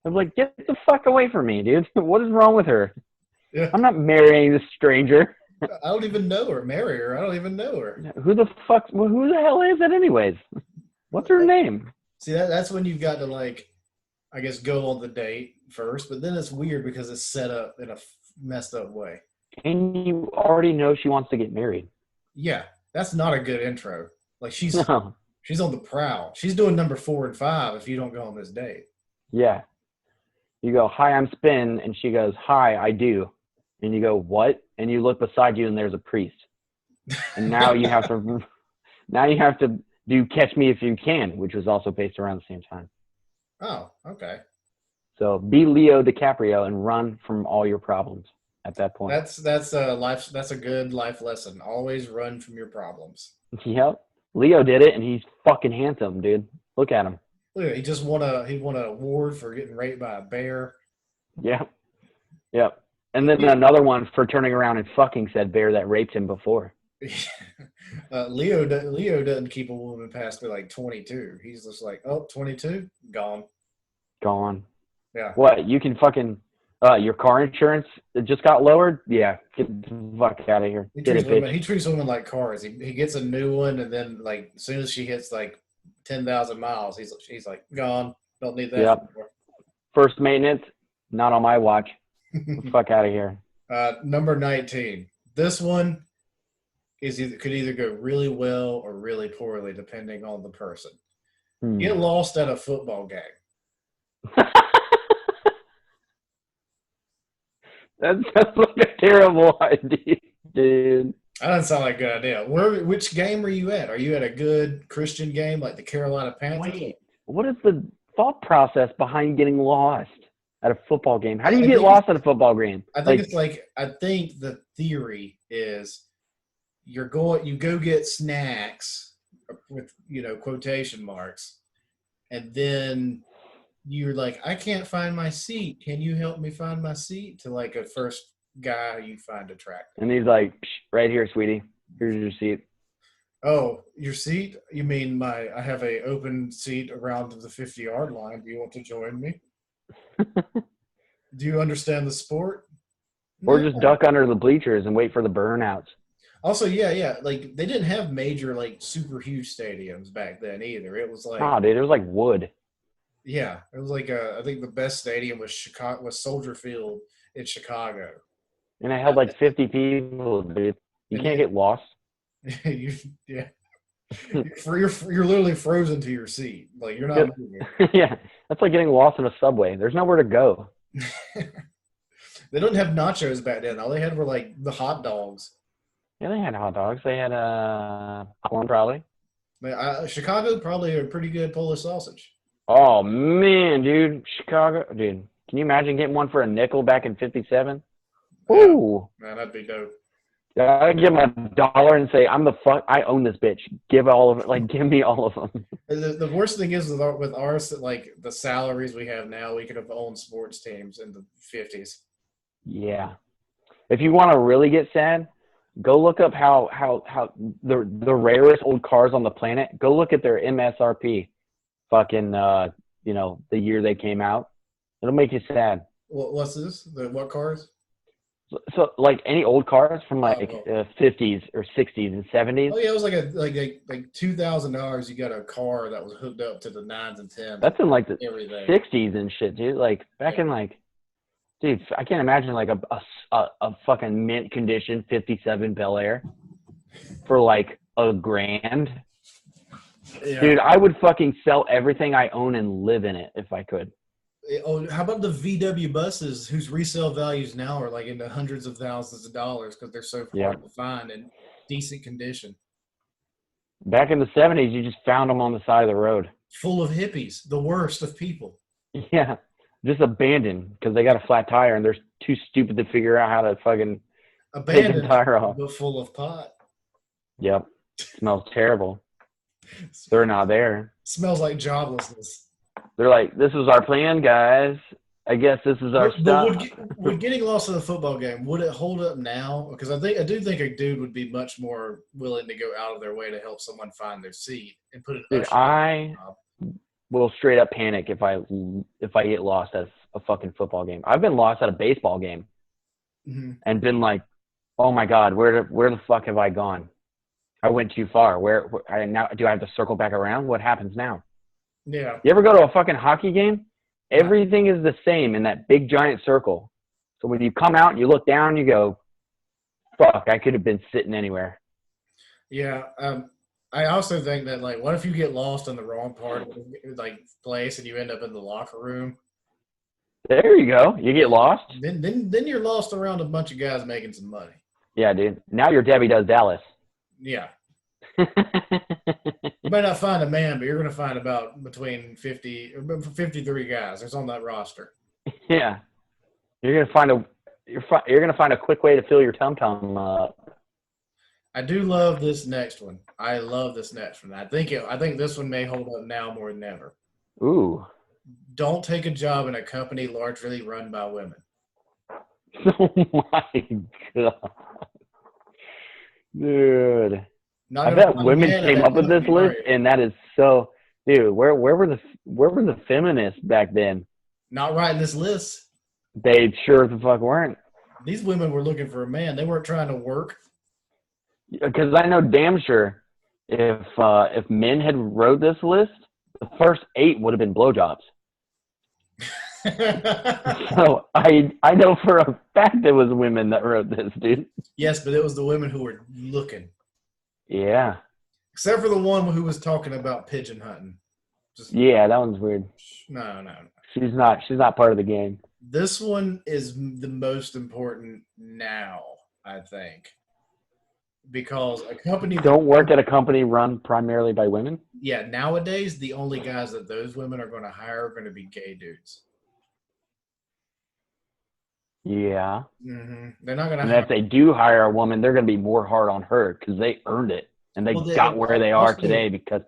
I'm like, get the fuck away from me, dude. What is wrong with her? Yeah. I'm not marrying this stranger. I don't even know her. Marry her. I don't even know her. Who the hell is that anyways? What's her name? See, that's when you've got to, I guess, go on the date first. But then it's weird because it's set up in a messed up way. And you already know she wants to get married. Yeah, that's not a good intro. She's No. She's on the prowl. She's doing number 4 and 5 if you don't go on this date. Yeah. You go, hi, I'm Spin. And she goes, hi, I do. And you go, what? And you look beside you and there's a priest. And now you have to do Catch Me If You Can, which was also based around the same time. Oh, okay. So be Leo DiCaprio and run from all your problems at that point. That's a life. That's a good life lesson. Always run from your problems. Yep. Leo did it, and he's fucking handsome, dude. Look at him. Look, he won an award for getting raped by a bear. Yep. Yep. And then another one for turning around and fucking said bear that raped him before. Leo doesn't keep a woman past like 22. He's just like, oh, 22, gone. Gone. Yeah. What? You can fucking your car insurance just got lowered? Yeah. Get the fuck out of here. He Get treats it, bitch. he treats women like cars. He gets a new one, and then like as soon as she hits like 10,000 miles, he's like gone. Don't need that Yep. anymore. First maintenance, not on my watch. Get the fuck out of here. Number 19. This one could either go really well or really poorly depending on the person. Get lost at a football game. That sounds like a terrible idea, dude. That doesn't sound like a good idea. Which game are you at? Are you at a good Christian game like the Carolina Panthers? Wait, what is the thought process behind getting lost at a football game? How do you get lost at a football game? I think I think the theory is you go get snacks with quotation marks, and then you're like, I can't find my seat. Can you help me find my seat? To like a first guy you find attractive. And he's like, right here, sweetie. Here's your seat. Oh, your seat? You mean I have a open seat around the 50-yard line. Do you want to join me? Do you understand the sport? Or just duck under the bleachers and wait for the burnouts. Also, yeah. Like they didn't have major like super huge stadiums back then either. It was like dude, it was like wood. Yeah, it was like I think the best stadium was Soldier Field in Chicago. And it held like 50 people, dude. You can't get lost. Yeah. You're literally frozen to your seat. Like you're not moving. Yeah, that's like getting lost in a subway. There's nowhere to go. They didn't have nachos back then. All they had were like the hot dogs. Yeah, they had hot dogs. They had popcorn probably. Chicago probably a pretty good Polish sausage. Oh man, dude, Chicago, dude. Can you imagine getting one for a nickel back in '57? Ooh, man, that'd be dope. I'd give him $1 and say, I own this bitch. Give all of it. Like, give me all of them. The worst thing is with ours, that like the salaries we have now, we could have owned sports teams in the 50s. Yeah. If you want to really get sad, go look up how the rarest old cars on the planet. Go look at their MSRP. Fucking, the year they came out. It'll make you sad. What's this? What cars? So like any old cars from like 50s or 60s and 70s. Oh yeah, it was like $2,000. You got a car that was hooked up to the 9s and 10s. That's in like the everything. 60s and shit, dude. Like back in like, dude, I can't imagine like a fucking mint condition 57 Bel Air for like $1,000. Yeah. Dude, I would fucking sell everything I own and live in it if I could. Oh, how about the VW buses whose resale values now are like in the hundreds of thousands of dollars because they're so hard to find in decent condition? Back in the 70s, you just found them on the side of the road. Full of hippies, the worst of people. Yeah, just abandoned because they got a flat tire and they're too stupid to figure out how to fucking take the tire off. But full of pot. Yep, smells terrible. They're not there. Smells like joblessness. They're like, this is our plan, guys. I guess this is our stuff. Would getting lost in a football game, would it hold up now? Because I do think a dude would be much more willing to go out of their way to help someone find their seat and put it. Dude, I will straight up panic if I get lost at a fucking football game. I've been lost at a baseball game and been like, oh my God, where the fuck have I gone? I went too far. Where now do I have to circle back around? What happens now? Yeah. You ever go to a fucking hockey game? Everything is the same in that big giant circle. So when you come out and you look down, you go, fuck, I could have been sitting anywhere. Yeah. I also think that, like, what if you get lost in the wrong part of the, like, place and you end up in the locker room? There you go. You get lost. Then you're lost around a bunch of guys making some money. Yeah, dude. Now you're Debbie Does Dallas. Yeah. You might not find a man, but you're going to find about between 53 guys that's on that roster. Yeah. You're gonna find a quick way to fill your tum-tum up. I do love this next one. I love this next one. I think this one may hold up now more than ever. Ooh. Don't take a job in a company largely run by women. Oh my god. Dude. I bet women came up with this list, and that is so. Dude, where were the feminists back then? Not writing this list. They sure the fuck weren't. These women were looking for a man. They weren't trying to work. Because I know damn sure if men had wrote this list, the first 8 would have been blowjobs. So I know for a fact it was women that wrote this, dude. Yes, but it was the women who were looking. Yeah. Except for the one who was talking about pigeon hunting. Yeah, that one's weird. No. She's not part of the game. This one is the most important now, I think. Because a company don't work at a company run primarily by women? Yeah, nowadays the only guys that those women are going to hire are going to be gay dudes. Yeah. Mm-hmm. They're not going to. And if they do hire a woman, they're going to be more hard on her because they earned it and they got where they are today. Because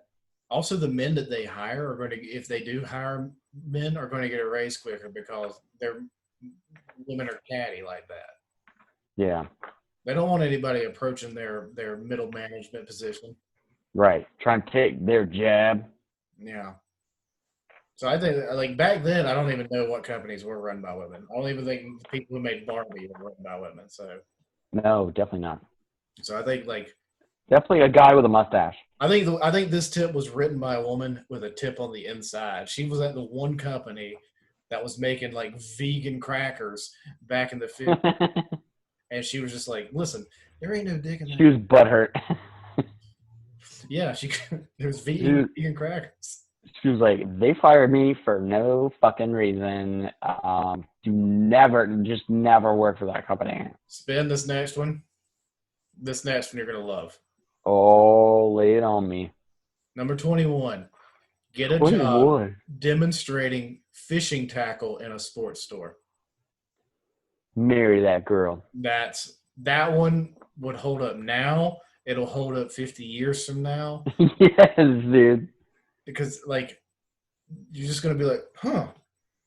also the men that they hire are going to, if they do hire men, are going to get a raise quicker because their women are catty like that. Yeah. They don't want anybody approaching their middle management position. Right. Trying to take their jab. Yeah. So I think, like, back then, I don't even know what companies were run by women. I don't even think the people who made Barbie were run by women. So. No, definitely not. So I think, like. Definitely a guy with a mustache. I think this tip was written by a woman with a tip on the inside. She was at the one company that was making, like, vegan crackers back in the 50s. And she was just like, listen, there ain't no dick in that. She was butthurt. Yeah, there was vegan crackers. She was like, they fired me for no fucking reason. Just never work for that company. Spin this next one. This next one you're going to love. Oh, lay it on me. Number 21. Get a job demonstrating fishing tackle in a sports store. Marry that girl. That one would hold up now. It'll hold up 50 years from now. Yes, dude. Because, like, you're just going to be like, huh?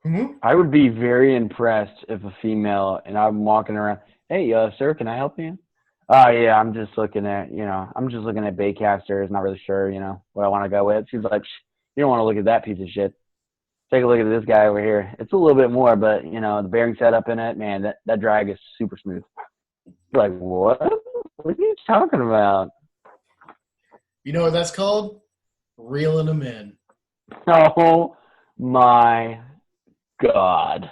Mm-hmm. I would be very impressed if a female, and I'm walking around, hey, sir, can I help you? Yeah, I'm just looking at baitcasters, not really sure, what I want to go with. She's like, you don't want to look at that piece of shit. Take a look at this guy over here. It's a little bit more, but, the bearing setup in it, man, that drag is super smooth. You're like, what? What are you talking about? You know what that's called? Reeling them in. Oh, my God.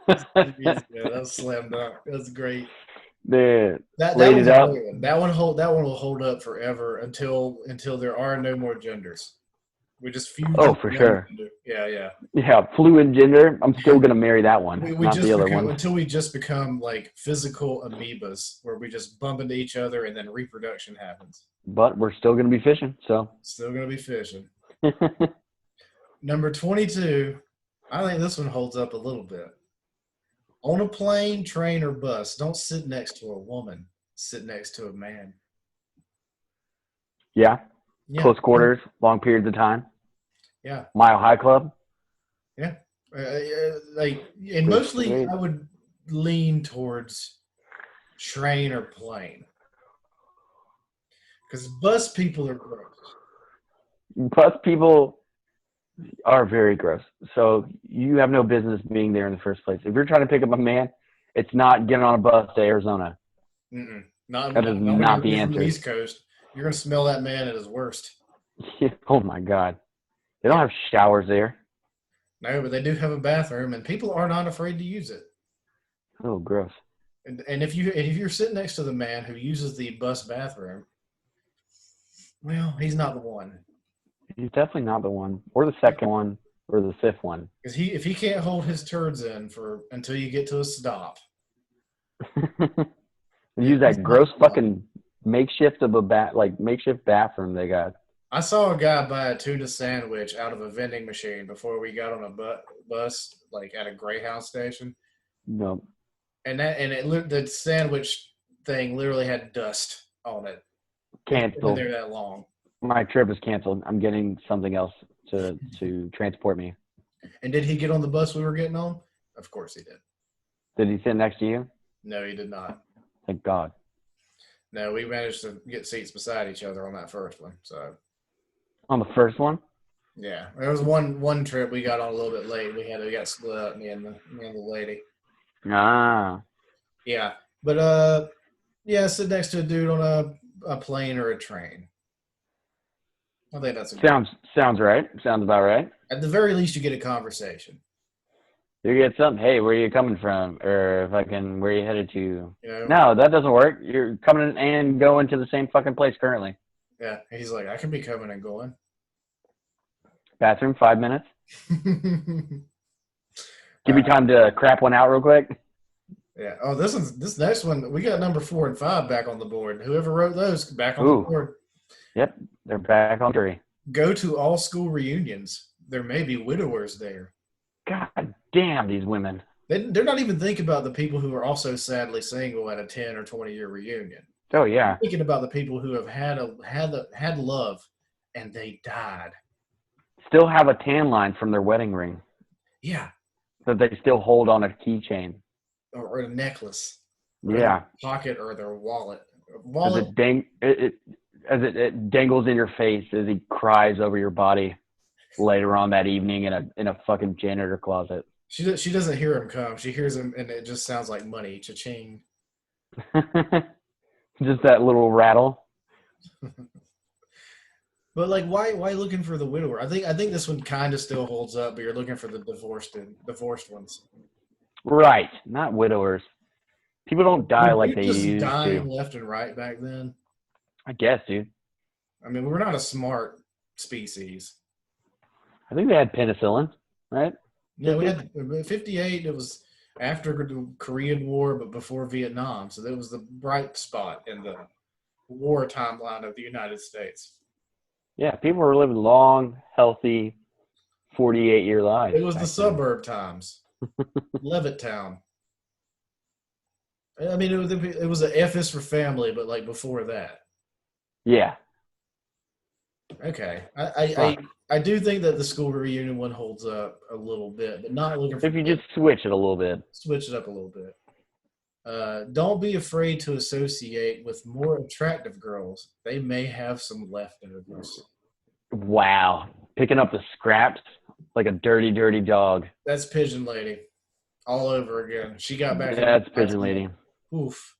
Yeah, that's slam dunk. That's great. Dude, that one will hold up forever until there are no more genders. We just fuse. Oh, for sure. Yeah. Yeah, fluid gender. I'm still gonna marry that one, not the other one. Until we just become like physical amoebas, where we just bump into each other and then reproduction happens. But we're still gonna be fishing, so. Still gonna be fishing. Number 22. I think this one holds up a little bit. On a plane, train, or bus, don't sit next to a woman. Sit next to a man. Yeah. Close quarters, long periods of time. Yeah. Mile High Club. Yeah. And mostly I would lean towards train or plane. Because bus people are gross. Bus people are very gross. So you have no business being there in the first place. If you're trying to pick up a man, it's not getting on a bus to Arizona. That is not the answer. From the East Coast, you're going to smell that man at his worst. Oh, my God. They don't have showers there. No, but they do have a bathroom, and people are not afraid to use it. Oh, gross. And if you're sitting next to the man who uses the bus bathroom, well, he's not the one. He's definitely not the one. Or the second one. or the fifth one. Because if he can't hold his turds in for until you get to a stop, Use he's that not gross wrong. fucking makeshift bathroom they got. I saw a guy buy a tuna sandwich out of a vending machine before we got on a bus, like at a Greyhound station, No, and the sandwich thing literally had dust on it. It's been canceled. there that long. My trip is canceled. I'm getting something else to transport me. And did he get on the bus we were getting on? Of course he did. Did he sit next to you? No, he did not. Thank God. No, we managed to get seats beside each other on that first one. So On the first one? yeah, there was one trip we got on a little bit late. We got split up, me and the lady. Ah. Yeah, but yeah, sit next to a dude on a plane or a train. I think that's Sounds right. Sounds about right. at the very least you get a conversation. You get something. Hey, where are you coming from? Or fucking, where are you headed to? You know? No, that doesn't work. You're coming and going to the same fucking place currently. Yeah, he's like, I can be coming and going. Bathroom, 5 minutes. Give me Uh, time to crap one out real quick. yeah. Oh, this next one we got number 4 and 5 back on the board. Whoever wrote those back on the Ooh. board. Yep, they're back on jury. Go to all school reunions. There may be widowers there. God damn these women. They're not even thinking about the people who are also sadly single at a 10 or 20-year reunion. Oh yeah. Thinking about the people who have had love and they died. Still have a tan line from their wedding ring Yeah, that they still hold on a keychain. or a necklace. Or Yeah. their pocket or their wallet. As it dangles in your face as he cries over your body later on that evening in a fucking janitor closet. She doesn't hear him come. She hears him, and it just sounds like money. Cha-ching. Just that little rattle. But like, why looking for the widower? I think this one kind of still holds up, but you're looking for the divorced ones. Right. Not widowers. People don't die Were like we they just used dying to. left and right back then? I guess, dude. I mean, we're not a smart species. I think they had penicillin, right? Yeah, we had 58. It was after the Korean War, but before Vietnam. So that was the bright spot in the war timeline of the United States. Yeah, people were living long, healthy, 48-year lives. It was the back then. suburb times. Levittown. I mean, it was a F is for family, but like before that. Yeah. Okay, Fuck. I do think that the school reunion one holds up a little bit, but not looking for If you just switch it a little bit. switch it up a little bit. Don't be afraid to associate with more attractive girls. They may have some leftovers. Wow. Picking up the scraps like a dirty, dirty dog. That's Pigeon Lady, all over again. She got back. Yeah, that's Pigeon Lady. Oof,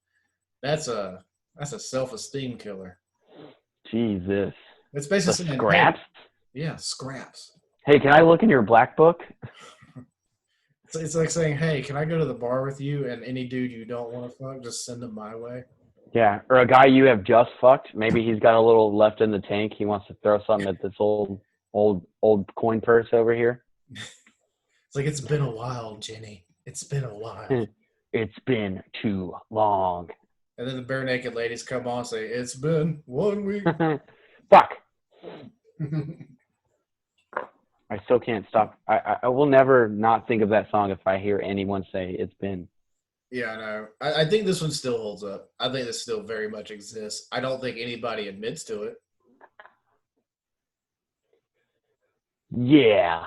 that's a self-esteem killer. Jesus. It's The basically saying, scraps? hey, yeah, scraps. Hey, can I look in your black book? It's like saying, hey, can I go to the bar with you? And any dude you don't want to fuck, just send them my way. Yeah. Or a guy you have just fucked. Maybe he's got a little left in the tank. He wants to throw something at this old coin purse over here. It's like, it's been a while, Jenny. It's been a while. It's been too long. And then the bare naked ladies come on and say, it's been 1 week. Fuck. I still can't stop. I will never not think of that song if I hear anyone say it's been. Yeah, I know. I think this one still holds up. I think this still very much exists. I don't think anybody admits to it. Yeah.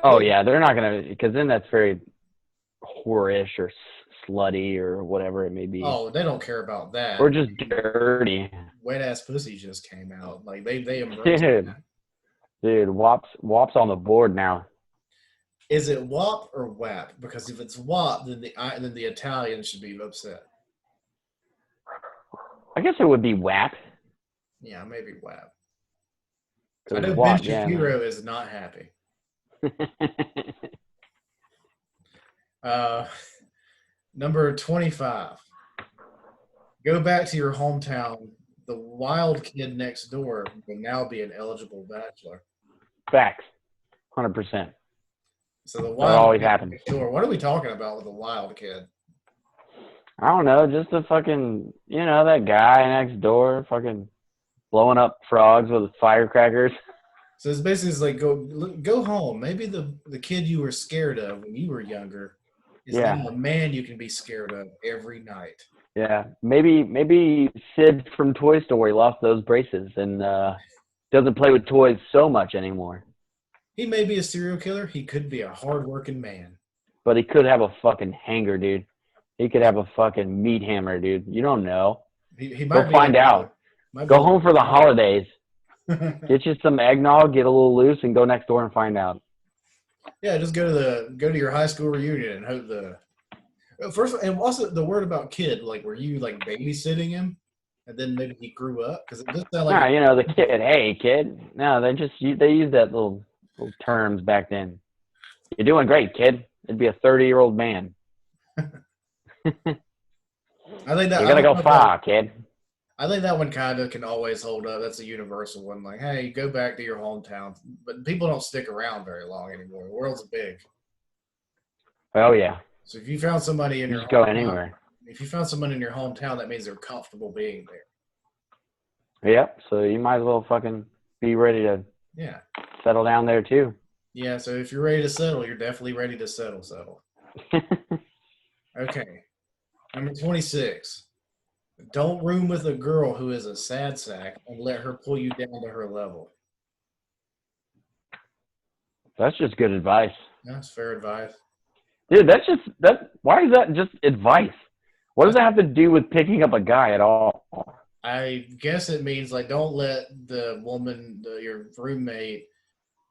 Oh, yeah. They're not going to, because then that's very whorish or slutty or whatever it may be. Oh, they don't care about that. Or just dirty. Wet ass pussy just came out. Like they embrace Dude. that. Dude, WAP's on the board now. Is it WAP or WAP? Because if it's WAP, then the Italian should be upset. I guess it would be WAP. Yeah, maybe WAP. I 'Cause know WAP, Ben Shapiro is not happy. Number 25. Go back to your hometown. The wild kid next door will now be an eligible bachelor. Facts. 100%. So the That wild always kid happens. next door. What are we talking about with a wild kid? I don't know, just a fucking, that guy next door fucking blowing up frogs with firecrackers. So it's basically like go home. Maybe the kid you were scared of when you were younger is Yeah. now a man you can be scared of every night. Yeah, maybe Sid from Toy Story lost those braces and doesn't play with toys so much anymore. He may be a serial killer. He could be a hardworking man. But he could have a fucking hanger, dude. He could have a fucking meat hammer, dude. You don't know. He might Go be find like out. Go home for the holidays. Get you some eggnog, get a little loose, and go next door and find out. Yeah, just go to your high school reunion and hope first, and also the word about kid, like were you like babysitting him, and then maybe he grew up because it just sound like The kid. Hey, kid. No, they used that little terms back then. You're doing great, kid. It'd be a 30-year-old man. I think that You're gonna go far, kid. I think that one kind of can always hold up. That's a universal one. Like, hey, go back to your hometown. But people don't stick around very long anymore. The world's big. Oh yeah. So if you found somebody in You your just go hometown, anywhere. if you found someone in your hometown, that means they're comfortable being there. Yep. So you might as well fucking be ready to settle down there too. Yeah. So if you're ready to settle, you're definitely ready to settle. Okay. Number 26. Don't room with a girl who is a sad sack and let her pull you down to her level. That's just good advice. That's fair advice. Dude, why is that just advice? What does that have to do with picking up a guy at all? I guess it means like don't let the woman, your roommate,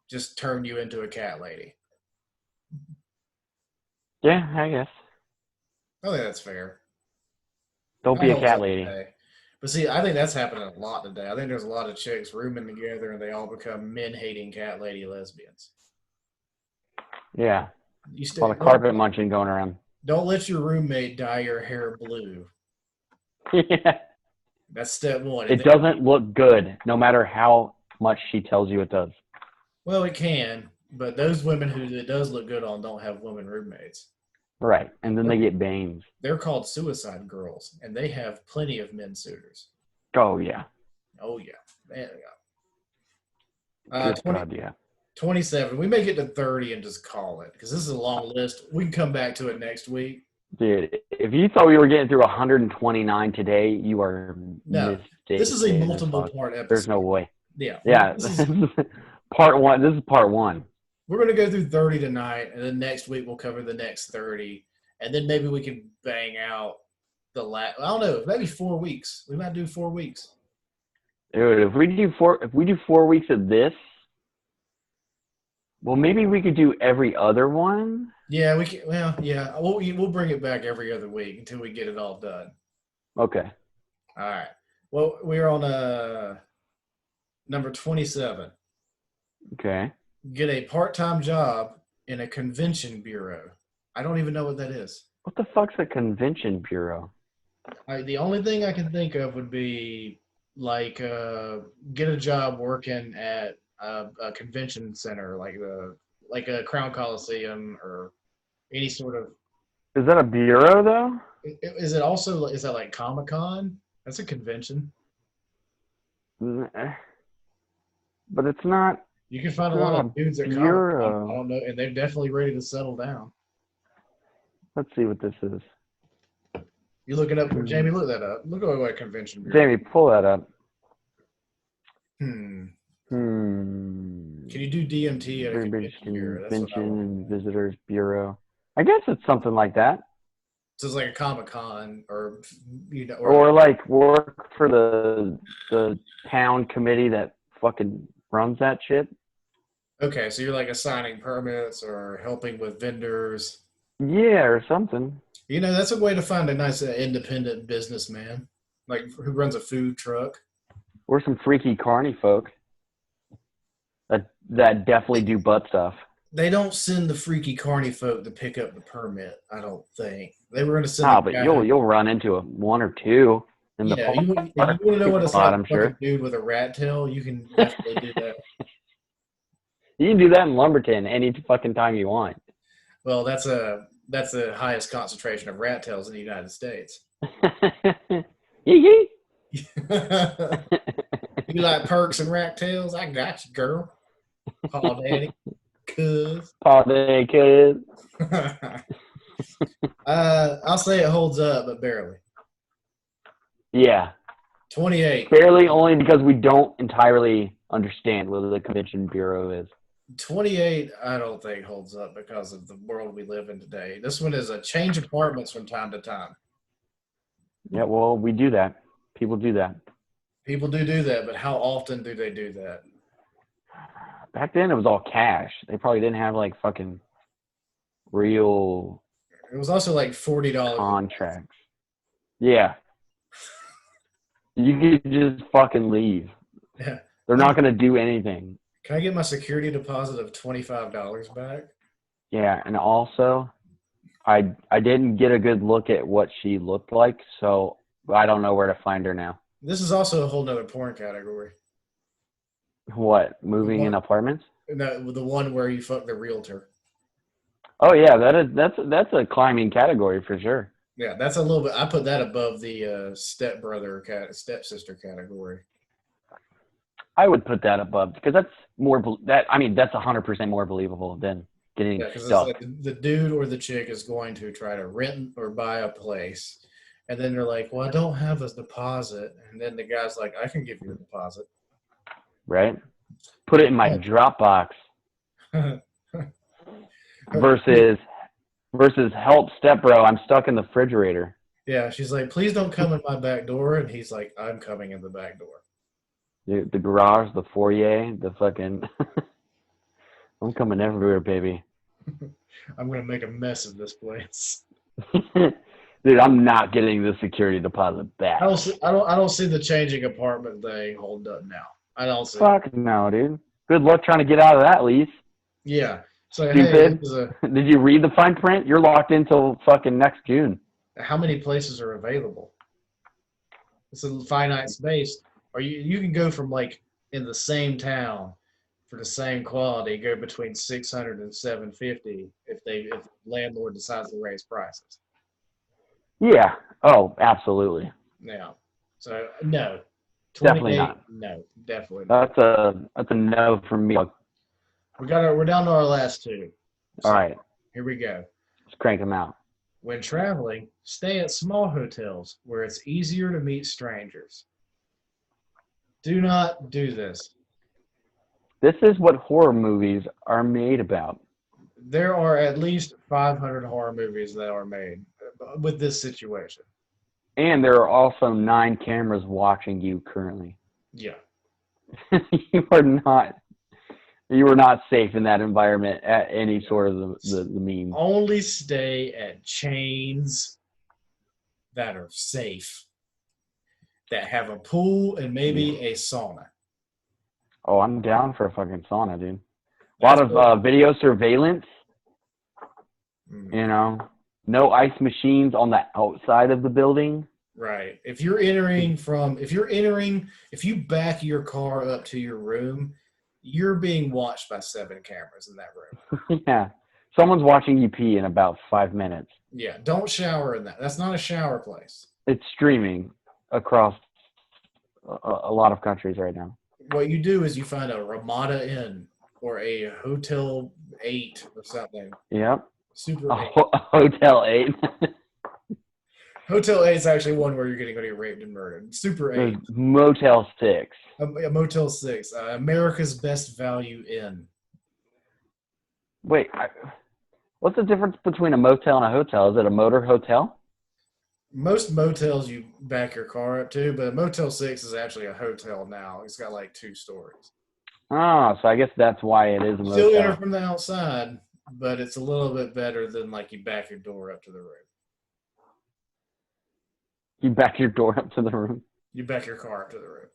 just turn you into a cat lady. Yeah, I guess. I think that's fair. Don't be a cat lady. Today. But see, I think that's happening a lot today. I think there's a lot of chicks rooming together and they all become men-hating cat lady lesbians. Yeah. A lot of carpet munching going around. Don't let your roommate dye your hair blue. Yeah. That's step one. It doesn't look good, no matter how much she tells you it does. Well, it can, but those women who it does look good on don't have women roommates. Right, and then they get bangs. They're called suicide girls, and they have plenty of men suitors. Oh, yeah. Oh, yeah. Man, Good God, yeah. 27. We may get to 30 and just call it, because this is a long list. We can come back to it next week. Dude, if you thought we were getting through 129 today, you are mistaken. This is a multiple-part episode. There's no way. Yeah. Yeah. This is part one. This is part one. We're going to go through 30 tonight, and then next week we'll cover the next 30. And then maybe we can bang out the last, I don't know, maybe 4 weeks. We might do 4 weeks. Dude, if we do 4 weeks of this, well, maybe we could do every other one. Yeah, we can. Well, yeah, we'll bring it back every other week until we get it all done. Okay. All right. Well, we're on number 27. Okay. Get a part-time job in a convention bureau. I don't even know what that is. What the fuck's a convention bureau? The only thing I can think of would be like get a job working at a convention center, like a Crown Coliseum or any sort of. Is that a bureau though? Is that like Comic-Con? That's a convention. But it's not. You can find a lot of dudes at bureau. Comic-Con. I don't know, and they're definitely ready to settle down. Let's see what this is. You look it up, Jamie. Look that up. Look at what a convention bureau. Jamie, pull that up. Can you do DMT at a convention bureau? Convention and Visitors Bureau. I guess it's something like that. So it's like a Comic-Con, or or like work for the town committee that fucking runs that shit. Okay, so you're like assigning permits or helping with vendors. Yeah, or something. That's a way to find a nice independent businessman, like who runs a food truck. Or some freaky carny folk that definitely do butt stuff. They don't send the freaky carny folk to pick up the permit, I don't think. They were going to send. But you'll run into one or two in the park. You want to know what it's like? I'm sure. A dude with a rat tail, you can definitely do that. You can do that in Lumberton any fucking time you want. Well, that's the highest concentration of rat tails in the United States. Yee You like perks and rat tails? I got you, girl. Paw daddy, cuz. Paw day, kid. I'll say it holds up, but barely. Yeah. 28. Barely, only because we don't entirely understand what the Convention Bureau is. 28, I don't think holds up because of the world we live in today. This one is a change apartments from time to time. Yeah, well, we do that. People do that. People do that, but how often do they do that? Back then, it was all cash. They probably didn't have like fucking real It was also like $40. contracts. Yeah. You could just fucking leave. Yeah. They're not going to do anything. Can I get my security deposit of $25 back? Yeah, and also, I didn't get a good look at what she looked like, so I don't know where to find her now. This is also a whole nother porn category. What, moving in apartments? No, the one where you fuck the realtor. Oh yeah, that's a climbing category for sure. Yeah, that's a little bit. I put that above the stepsister category. I would put that above because that's that's 100% more believable than getting because stuck. it's like the dude or the chick is going to try to rent or buy a place, and then they're like, "Well, I don't have a deposit," and then the guy's like, "I can give you a deposit." Right? Put it in my Dropbox. versus help stepbro, I'm stuck in the refrigerator. Yeah, she's like, "Please don't come in my back door," and he's like, "I'm coming in the back door." The garage, the foyer, the fucking I'm coming everywhere, baby. I'm gonna make a mess of this place. Dude, I'm not getting the security deposit back. I don't see the changing apartment thing holding up now. I don't see. Fuck no, dude. Good luck trying to get out of that lease. Yeah. So Stupid. Hey, did you read the fine print? You're locked until fucking next June. How many places are available? It's a finite space. Or you can go from like in the same town for the same quality, go between 600 and 750 if the landlord decides to raise prices. Yeah. Oh, absolutely. Yeah. So no. Definitely not. No, definitely not. That's a no from me. We're down to our last two. So, all right. Here we go. Let's crank them out. When traveling, stay at small hotels where it's easier to meet strangers. Do not do this. This is what horror movies are made about. There are at least 500 horror movies that are made with this situation. And there are also 9 cameras watching you currently. Yeah. You are not safe in that environment at any sort of the means. Only stay at chains that are safe, that have a pool and maybe a sauna. Oh, I'm down for a fucking sauna, dude. A lot of video surveillance. You know, no ice machines on the outside of the building. Right. If you back your car up to your room, you're being watched by 7 cameras in that room. Yeah. Someone's watching you pee in about 5 minutes. Yeah. Don't shower in that. That's not a shower place. It's streaming across a lot of countries right now. What you do is you find a Ramada Inn or a Hotel 8 or something. Yep. Super 8. Hotel 8. Hotel 8 is actually one where you're going to get raped and murdered. Super 8. Motel 6. A Motel 6. America's Best Value Inn. Wait, what's the difference between a motel and a hotel? Is it a motor hotel? Most motels you back your car up to, but a Motel 6 is actually a hotel now. It's got like 2 stories. Oh, so I guess that's why it is a motel. Still enter from the outside, but it's a little bit better than like you back your door up to the room. You back your door up to the room? You back your car up to the room.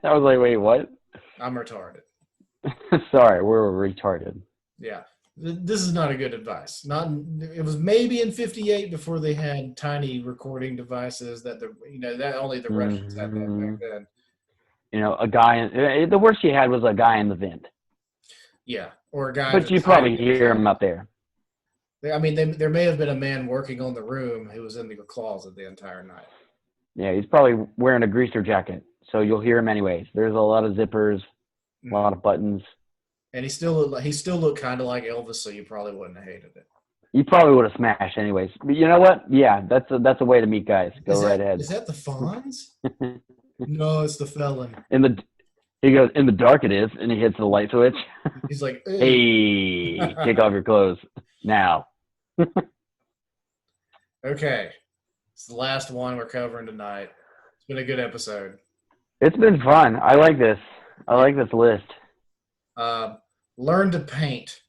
I was like, wait, what? I'm retarded. Sorry, we're retarded. Yeah. This is not a good advice. It was maybe in 58 before they had tiny recording devices that only the Russians had that back then. You know, the worst you had was a guy in the vent. Yeah, or a guy But you just probably hiding in his hear him office. up there. I mean, there may have been a man working on the room who was in the closet the entire night. Yeah, he's probably wearing a greaser jacket, so you'll hear him anyways. There's a lot of zippers, a lot of buttons. And he still looked kind of like Elvis, so you probably wouldn't have hated it. You probably would have smashed anyways. But you know what? Yeah, that's a way to meet guys. Go right ahead. Is that the Fonz? No, it's the felon. He goes, in the dark it is, and he hits the light switch. He's like, Hey, take off your clothes now. Okay. It's the last one we're covering tonight. It's been a good episode. It's been fun. I like this. I like this list. Learn to paint.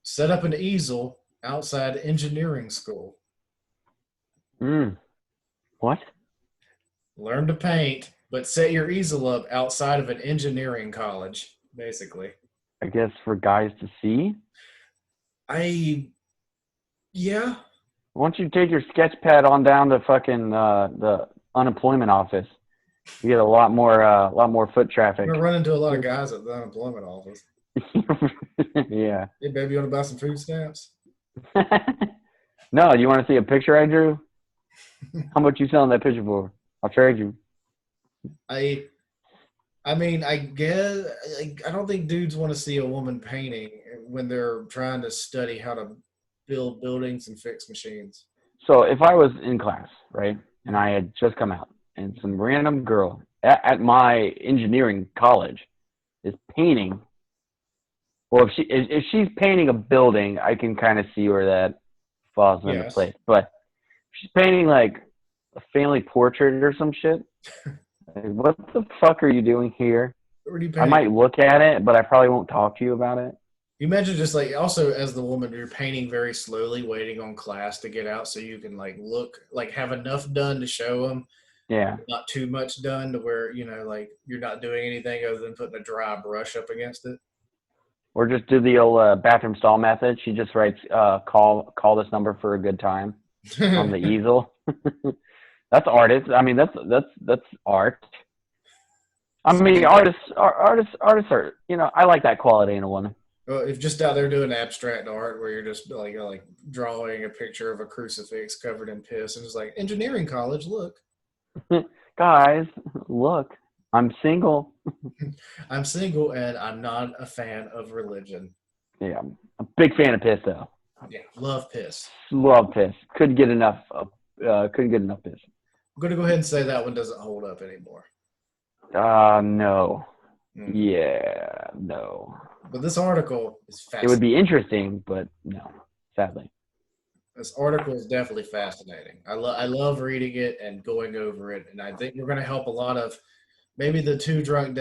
Set up an easel outside engineering school. What? Learn to paint, but set your easel up outside of an engineering college, basically. I guess for guys to see. Yeah. Why don't you take your sketch pad on down to fucking the unemployment office? You get a lot more foot traffic. We're gonna run into a lot of guys at the unemployment office. Yeah. Hey, baby, you want to buy some food stamps? No, you want to see a picture I drew? How much you selling that picture for? I'll trade you. I mean, I guess I don't think dudes want to see a woman painting when they're trying to study how to build buildings and fix machines. So if I was in class, right, and I had just come out, and some random girl at my engineering college is painting. Well, if she's painting a building, I can kind of see where that falls into place. But if she's painting like a family portrait or some shit, like, what the fuck are you doing here? I might look at it, but I probably won't talk to you about it. You imagine just like also as the woman, you're painting very slowly, waiting on class to get out so you can like look, like have enough done to show them. Yeah. Not too much done to where, like you're not doing anything other than putting a dry brush up against it. Or just do the old bathroom stall method. She just writes, call this number for a good time on the easel. That's artist. I mean, that's art. I mean, artists are, I like that quality in a woman. Well, if just out there doing abstract art where you're just like drawing a picture of a crucifix covered in piss and just like engineering college, look. Guys, look, I'm single. I'm single and I'm not a fan of religion. Yeah, I'm a big fan of piss though. Yeah, love piss. Love piss. Couldn't get enough piss. I'm gonna go ahead and say that one doesn't hold up anymore. No. Yeah, no. But this article is fascinating. It would be interesting, but no, sadly. This article is definitely fascinating. I love reading it and going over it, and I think we're going to help a lot of maybe the two drunk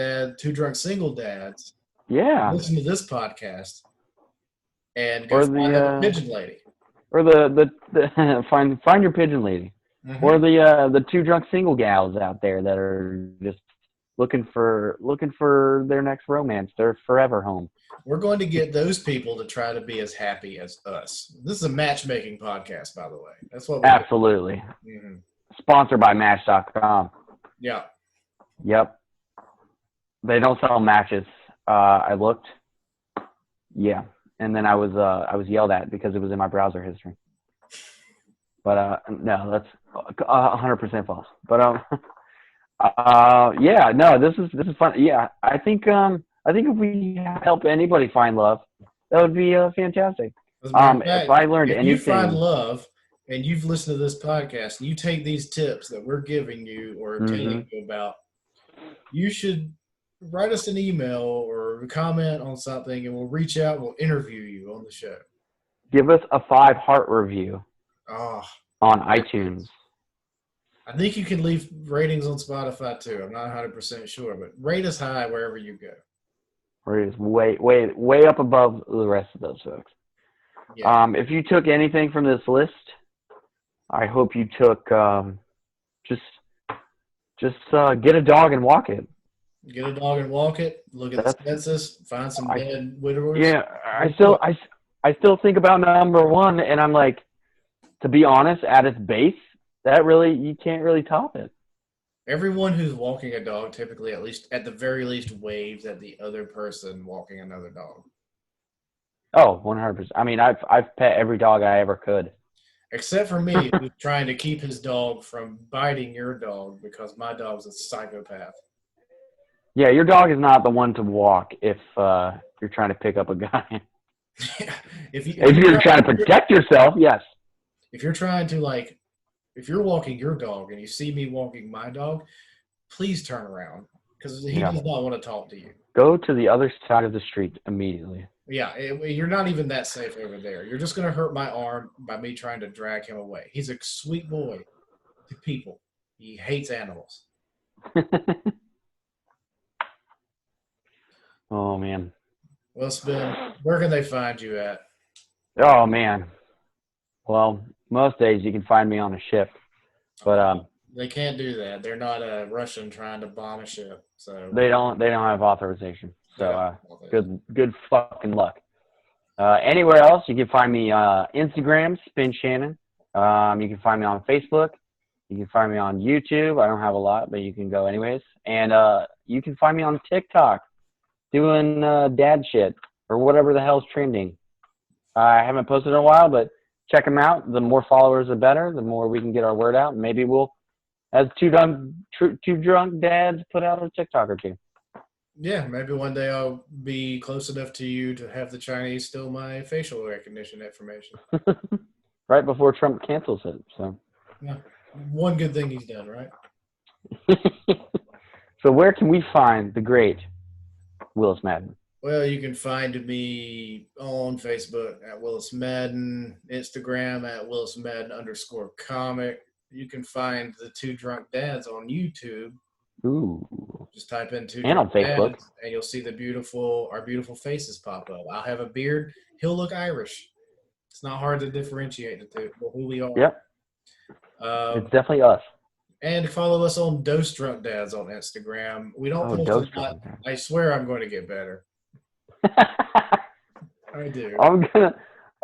single dads. Yeah. Listen to this podcast and go find the pigeon lady. Or the find your pigeon lady. Mm-hmm. Or the two drunk single gals out there that are just looking for their next romance, their forever home. We're going to get those people to try to be as happy as us. This is a matchmaking podcast, by the way. That's what. Absolutely. Mm-hmm. Sponsored by Match.com. Yeah. Yep. They don't sell matches. I looked. Yeah, and then I was yelled at because it was in my browser history. But no, that's 100% false. But yeah, no, this is fun. Yeah, I think if we help anybody find love, that would be fantastic. If I learned anything, you find love and you've listened to this podcast and you take these tips that we're giving you or telling you about, you should write us an email or comment on something and we'll reach out and we'll interview you on the show. Give us a 5-heart review on iTunes. I think you can leave ratings on Spotify too. I'm not 100% sure, but rate us high wherever you go. Rate us way up above the rest of those folks. Yeah. If you took anything from this list, I hope you took just get a dog and walk it. Get a dog and walk it. Look at the census. Find some dead widowers. Yeah, I still think about number one, and I'm like, to be honest, at its base, you can't really top it. Everyone who's walking a dog typically, at the very least, waves at the other person walking another dog. Oh, 100%. I mean, I've pet every dog I ever could. Except for me, who's trying to keep his dog from biting your dog because my dog's a psychopath. Yeah, your dog is not the one to walk if you're trying to pick up a guy. if you If you're trying to protect yourself, yes. if you're trying to like if you're walking your dog and you see me walking my dog, please turn around because he Yeah. does not want to talk to you. Go to the other side of the street immediately. Yeah, you're not even that safe over there. You're just going to hurt my arm by me trying to drag him away. He's a sweet boy to people. He hates animals. Oh, man. Well, Spin, where can they find you at? Oh, man. Well, most days you can find me on a ship. But They can't do that. They're not a Russian trying to bomb a ship. So they don't have authorization. So good fucking luck. Anywhere else, you can find me Instagram, Spin Shannon. You can find me on Facebook. You can find me on YouTube. I don't have a lot, but you can go anyways. And you can find me on TikTok doing dad shit or whatever the hell's trending. I haven't posted in a while, but check them out. The more followers, the better. The more we can get our word out. Maybe we'll, as two drunk dads, put out a TikTok or two. Yeah, maybe one day I'll be close enough to you to have the Chinese steal my facial recognition information. Right before Trump cancels it. So. Yeah. One good thing he's done, right? So where can we find the great Willis Madden? Well, you can find me on Facebook at Willis Madden, Instagram at Willis Madden _comic. You can find the Two Drunk Dads on YouTube. Ooh. Just type in Two and Drunk on Facebook, Dads, and you'll see our beautiful faces pop up. I'll have a beard. He'll look Irish. It's not hard to differentiate the two, who we are. Yep. It's definitely us. And follow us on Dose Drunk Dads on Instagram. We don't post a lot. I swear I'm going to get better. I do.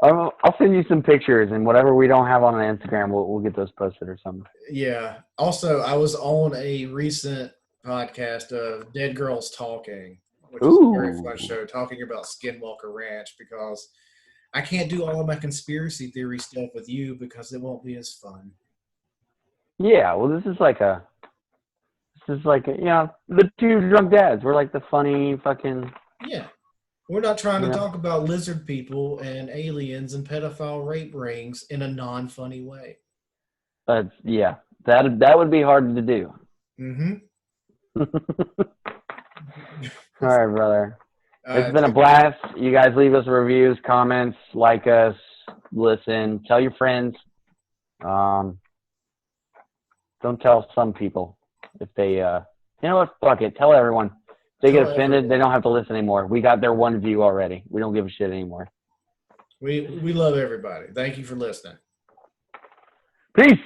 I'll send you some pictures, and whatever we don't have on Instagram, we'll get those posted or something. Yeah. Also, I was on a recent podcast of Dead Girls Talking, which is a very fun show, talking about Skinwalker Ranch, because I can't do all of my conspiracy theory stuff with you because it won't be as fun. Yeah, well, this is like the Two Drunk Dads. We're like the funny fucking. Yeah. We're not trying to talk about lizard people and aliens and pedophile rape rings in a non-funny way. Yeah, that would be hard to do. Mm-hmm. All right, brother. It's been a blast. You guys leave us reviews, comments, like us, listen, tell your friends. Don't tell some people if they, you know what, fuck it. Tell everyone. If they get offended, they don't have to listen anymore. We got their one view already. We don't give a shit anymore. We love everybody. Thank you for listening. Peace.